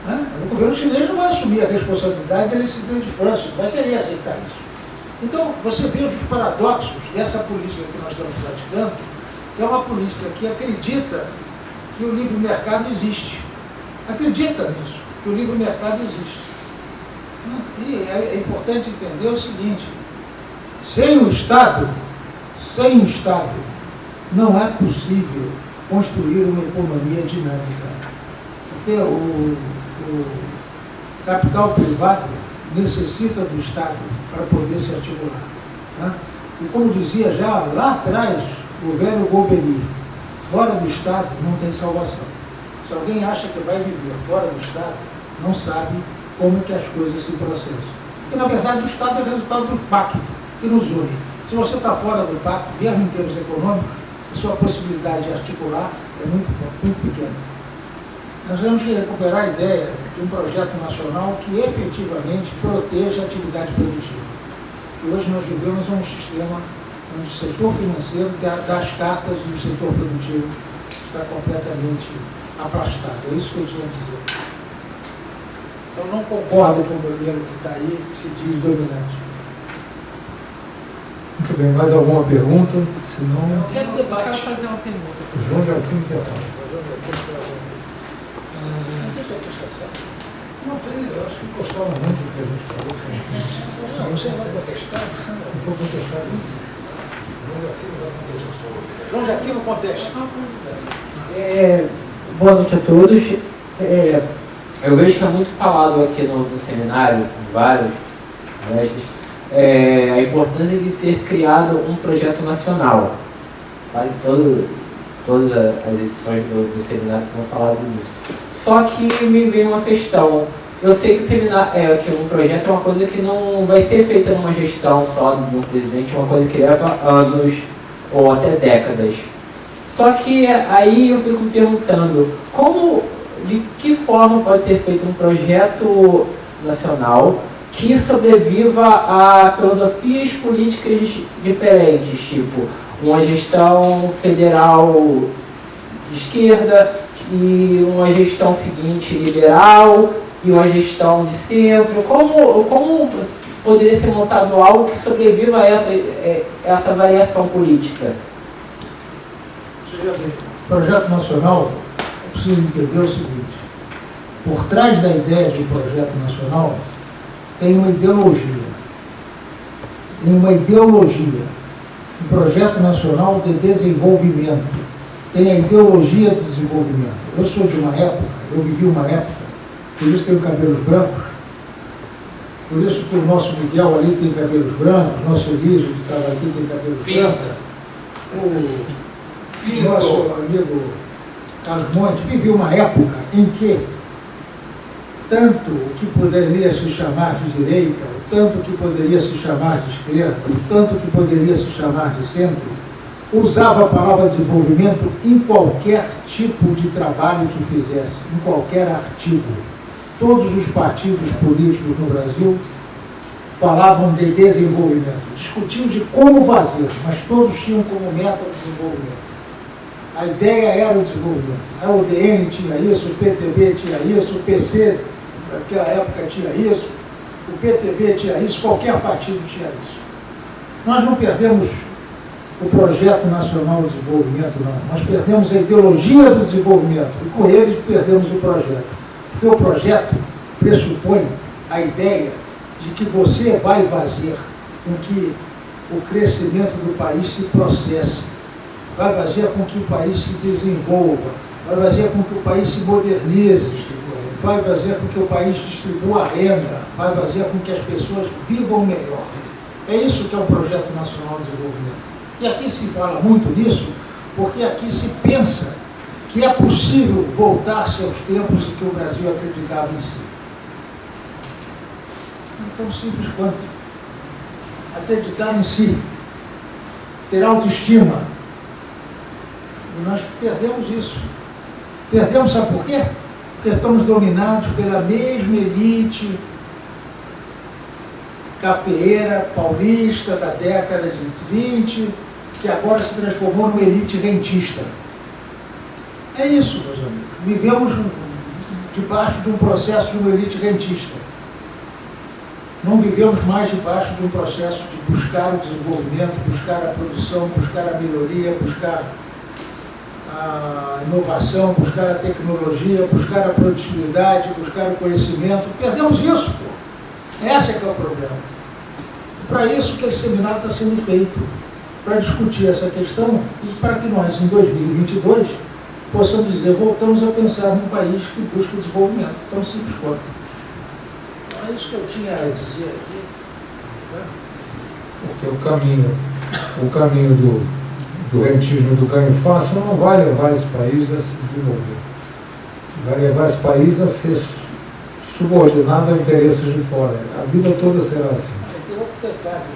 O governo chinês não vai assumir a responsabilidade da LCT de França, não vai querer aceitar isso. Então, você vê os paradoxos dessa política que nós estamos praticando, que é uma política que acredita que o livre mercado existe. Acredita nisso, que o livre mercado existe. E é importante entender o seguinte: sem o Estado, não é possível construir uma economia dinâmica. Porque o capital privado necessita do Estado para poder se articular. E como dizia já lá atrás o velho Golbery, fora do Estado não tem salvação. Se alguém acha que vai viver fora do Estado, não sabe como é que as coisas se processam. Porque, na verdade, o Estado é resultado do pacto que nos une. Se você está fora do pacto, mesmo em termos econômicos, a sua possibilidade de articular é muito pequena. Nós temos que recuperar a ideia de um projeto nacional que efetivamente proteja a atividade produtiva. E hoje nós vivemos um sistema onde o setor financeiro dá as cartas e o setor produtivo está completamente aplastado. É isso que eu tinha a dizer. Eu não concordo com o modelo que está aí, que se diz dominante. Muito bem, mais alguma pergunta? Se não, Eu quero debate. Eu quero fazer uma pergunta. o João Joaquim quer falar. Não tem, eu acho que gostaram muito do que a gente falou. Não, você vai contestar? Não vou contestar isso. João Jaquino contesta. Boa noite a todos. Eu vejo que é muito falado aqui no seminário, com vários mestres, a importância de ser criado um projeto nacional. Quase todas as edições do seminário vão falar disso. Só que me vem uma questão. Eu sei que que um projeto é uma coisa que não vai ser feita numa gestão só de um presidente, é uma coisa que leva anos ou até décadas. Só que aí eu fico me perguntando, de que forma pode ser feito um projeto nacional que sobreviva a filosofias políticas diferentes, tipo uma gestão federal de esquerda e uma gestão seguinte liberal e uma gestão de centro. Como poderia ser montado algo que sobreviva a essa variação política? Veja bem, o projeto nacional, eu preciso entender o seguinte: por trás da ideia de um projeto nacional tem uma ideologia. Um projeto nacional de desenvolvimento. Tem a ideologia do desenvolvimento. Eu sou de uma época, eu vivi uma época, por isso tenho cabelos brancos, por isso que o nosso Miguel ali tem cabelos brancos, o nosso Elísio que estava aqui tem cabelos brancos, o nosso amigo Carlos Monte viveu uma época em que tanto o que poderia se chamar de direita, o tanto o que poderia se chamar de esquerda, o tanto o que poderia se chamar de centro, usava a palavra desenvolvimento em qualquer tipo de trabalho que fizesse, em qualquer artigo. Todos os partidos políticos no Brasil falavam de desenvolvimento, discutiam de como fazer, mas todos tinham como meta o desenvolvimento. A ideia era o desenvolvimento. A UDN tinha isso, o PTB tinha isso, o PC naquela época tinha isso, o PTB tinha isso, qualquer partido tinha isso. Nós não perdemos o projeto nacional de desenvolvimento, não. Nós perdemos a ideologia do desenvolvimento e com eles perdemos o projeto. Porque o projeto pressupõe a ideia de que você vai fazer com que o crescimento do país se processe, vai fazer com que o país se desenvolva, vai fazer com que o país se modernize, vai fazer com que o país distribua a renda, vai fazer com que as pessoas vivam melhor. É isso que é um projeto nacional de desenvolvimento. E aqui se fala muito nisso, porque aqui se pensa que é possível voltar-se aos tempos em que o Brasil acreditava em si. É tão simples quanto acreditar em si, ter autoestima. E nós perdemos isso. Perdemos, sabe por quê? Porque estamos dominados pela mesma elite cafeeira paulista da década de 20, que agora se transformou numa elite rentista. É isso, meus amigos. Vivemos debaixo de um processo de uma elite rentista. Não vivemos mais debaixo de um processo de buscar o desenvolvimento, buscar a produção, buscar a melhoria, buscar a inovação, buscar a tecnologia, buscar a produtividade, buscar o conhecimento. Perdemos isso, pô. Esse é que é o problema. Para isso que esse seminário está sendo feito, para discutir essa questão e para que nós, em 2022, possamos dizer, voltamos a pensar num país que busca o desenvolvimento, tão simples quanto. É isso que eu tinha a dizer aqui. Porque o caminho do rentismo e do ganho fácil não vai levar esse país a se desenvolver. Vai levar esse país a ser subordinado a interesses de fora. A vida toda será assim. Tem outro detalhe.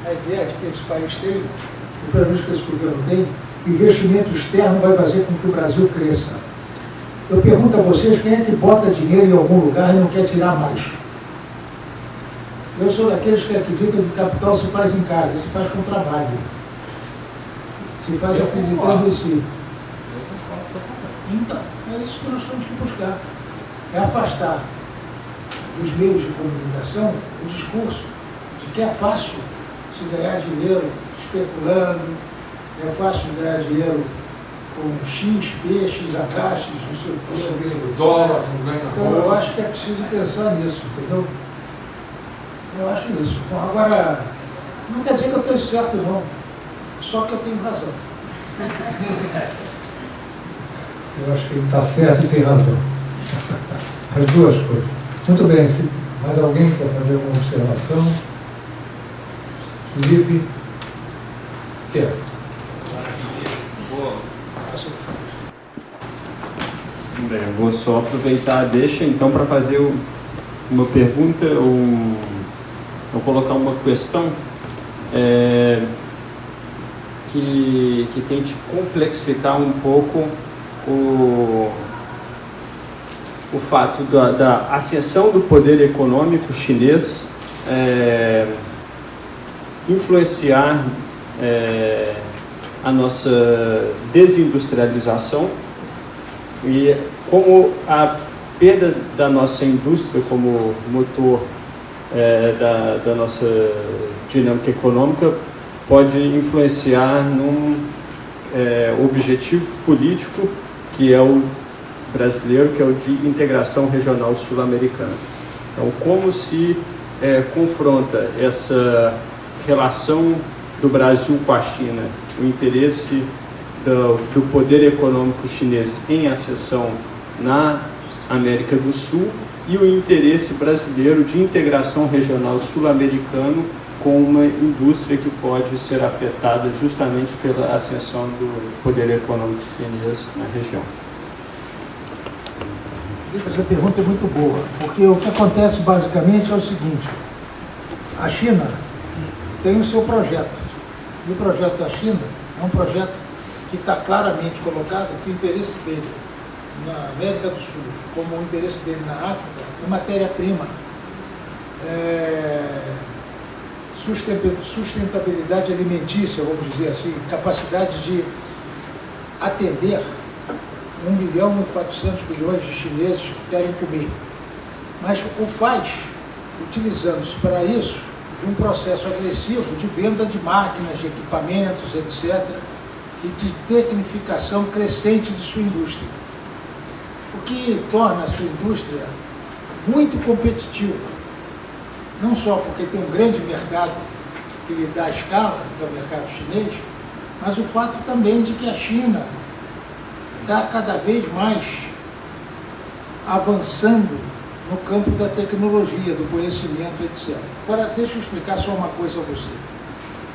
A ideia de que esse país tem, e pelo menos que esse governo tem, investimento externo vai fazer com que o Brasil cresça. Eu pergunto a vocês, quem é que bota dinheiro em algum lugar e não quer tirar mais? Eu sou daqueles que acreditam que o capital se faz em casa, se faz com trabalho. Se faz acreditando em si. Então, é isso que nós temos que buscar. É afastar dos meios de comunicação o discurso de que é fácil se ganhar dinheiro especulando, é fácil ganhar dinheiro com X, P, XH, X, não sei o que. O dólar, não ganha Então eu acho que é preciso pensar nisso, entendeu? Eu acho isso. Bom, agora, não quer dizer que eu tenho certo, não. Só que eu tenho razão. Eu acho que ele está certo e tem razão. As duas coisas. Muito bem, se mais alguém quer fazer alguma observação? Felipe? Quer? Bem, eu vou só aproveitar a deixa então para fazer uma pergunta ou colocar uma questão que tente complexificar um pouco o fato da ascensão do poder econômico chinês influenciar a nossa desindustrialização e como a perda da nossa indústria como motor da nossa dinâmica econômica pode influenciar num objetivo político que é o brasileiro, que é o de integração regional sul-americana. Então, como se confronta essa relação do Brasil com a China, o interesse do poder econômico chinês em ascensão na América do Sul e o interesse brasileiro de integração regional sul-americano com uma indústria que pode ser afetada justamente pela ascensão do poder econômico chinês na região. Essa pergunta é muito boa, porque o que acontece basicamente é o seguinte: a China tem o seu projeto, e o projeto da China é um projeto que está claramente colocado que o interesse dele na América do Sul, como o interesse dele na África, é matéria-prima, sustentabilidade alimentícia, vamos dizer assim, capacidade de atender 1.400.000.000 de chineses que querem comer. Mas o faz utilizando-se para isso de um processo agressivo de venda de máquinas, de equipamentos, etc., e de tecnificação crescente de sua indústria. O que torna a sua indústria muito competitiva, não só porque tem um grande mercado que lhe dá escala, que é o mercado chinês, mas o fato também de que a China está cada vez mais avançando no campo da tecnologia, do conhecimento, etc. Agora, deixa eu explicar só uma coisa a você.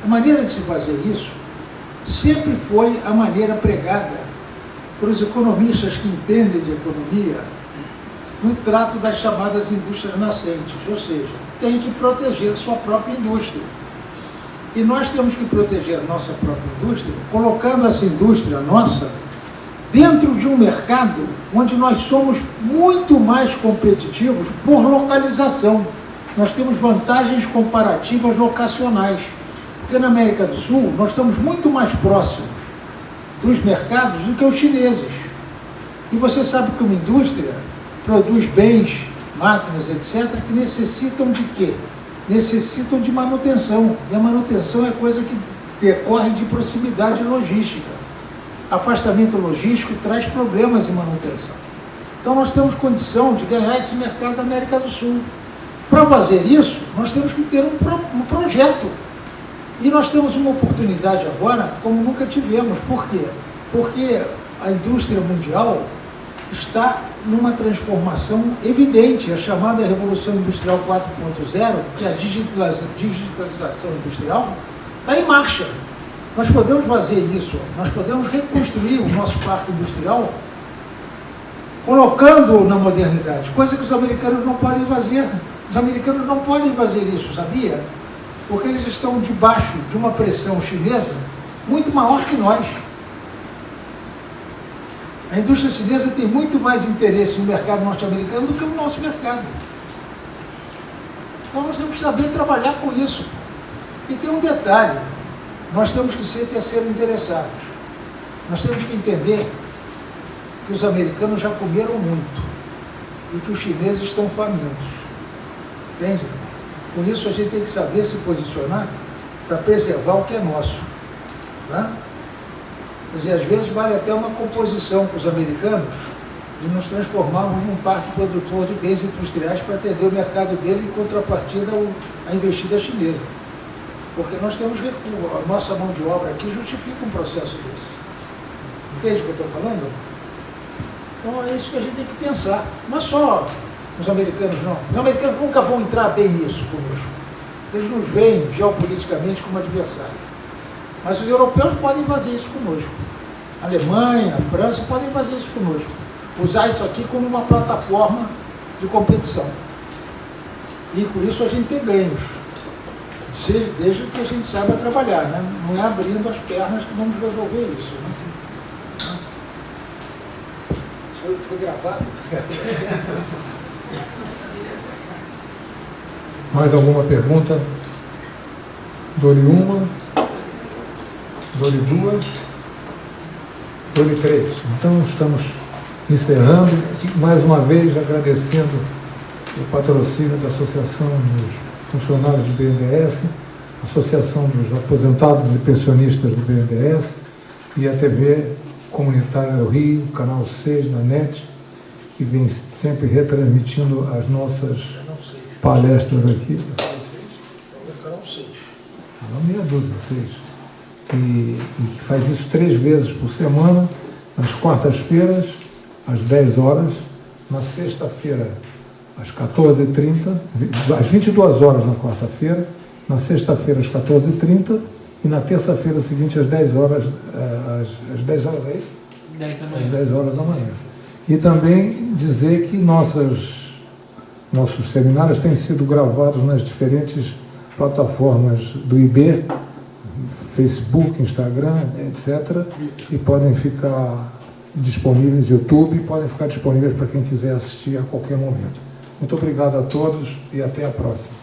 A maneira de se fazer isso sempre foi a maneira pregada por os economistas que entendem de economia no trato das chamadas indústrias nascentes, ou seja, tem que proteger sua própria indústria. E nós temos que proteger a nossa própria indústria, colocando essa indústria nossa dentro de um mercado onde nós somos muito mais competitivos por localização. Nós temos vantagens comparativas locacionais, porque na América do Sul nós estamos muito mais próximos dos mercados do que os chineses. E você sabe que uma indústria produz bens, máquinas, etc., que necessitam de quê? Necessitam de manutenção. E a manutenção é coisa que decorre de proximidade logística. Afastamento logístico traz problemas em manutenção. Então nós temos condição de ganhar esse mercado da América do Sul. Para fazer isso, nós temos que ter um projeto. E nós temos uma oportunidade agora como nunca tivemos. Por quê? Porque a indústria mundial está numa transformação evidente, a chamada Revolução Industrial 4.0, que é a digitalização industrial, está em marcha. Nós podemos fazer isso, nós podemos reconstruir o nosso parque industrial colocando-o na modernidade, coisa que os americanos não podem fazer. Os americanos não podem fazer isso, sabia? Porque eles estão debaixo de uma pressão chinesa muito maior que nós. A indústria chinesa tem muito mais interesse no mercado norte-americano do que no nosso mercado. Então nós temos que saber trabalhar com isso. E tem um detalhe, nós temos que ser terceiro interessados. Nós temos que entender que os americanos já comeram muito e que os chineses estão famintos. Entende? Por isso a gente tem que saber se posicionar para preservar o que é nosso. Tá? Quer dizer, às vezes vale até uma composição com os americanos e nos transformarmos num parque produtor de bens industriais para atender o mercado dele em contrapartida à investida chinesa. Porque nós temos recurso, a nossa mão de obra aqui justifica um processo desse. Entende o que eu estou falando? Então é isso que a gente tem que pensar. Não é só os americanos, não. Os americanos nunca vão entrar bem nisso conosco. Eles nos veem geopoliticamente como adversários. Mas os europeus podem fazer isso conosco. A Alemanha, a França podem fazer isso conosco. Usar isso aqui como uma plataforma de competição. E com isso a gente tem ganhos. Desde que a gente saiba trabalhar, né? Não é abrindo as pernas que vamos resolver isso. Né? Foi gravado? Mais alguma pergunta? Dou-lhe uma. Dou-lhe duas. Dou-lhe três. Então estamos encerrando. Mais uma vez agradecendo o patrocínio da Associação dos Funcionários do BNDES, Associação dos Aposentados e Pensionistas do BNDES e a TV Comunitária do Rio, Canal 6 na NET, que vem sempre retransmitindo as nossas palestras aqui. Canal 6. Não, meia dúzia, 6. E faz isso 3 vezes por semana, nas quartas-feiras, às 10 horas, na sexta-feira, às 14h30, às 22 horas na quarta-feira, na sexta-feira, às 14h30, e na terça-feira seguinte, às 10 horas, às 10 horas, é isso? 10 da manhã. Às 10 horas da manhã. E também dizer que nossos seminários têm sido gravados nas diferentes plataformas do IB, Facebook, Instagram, etc. E podem ficar disponíveis no YouTube e podem ficar disponíveis para quem quiser assistir a qualquer momento. Muito obrigado a todos e até a próxima.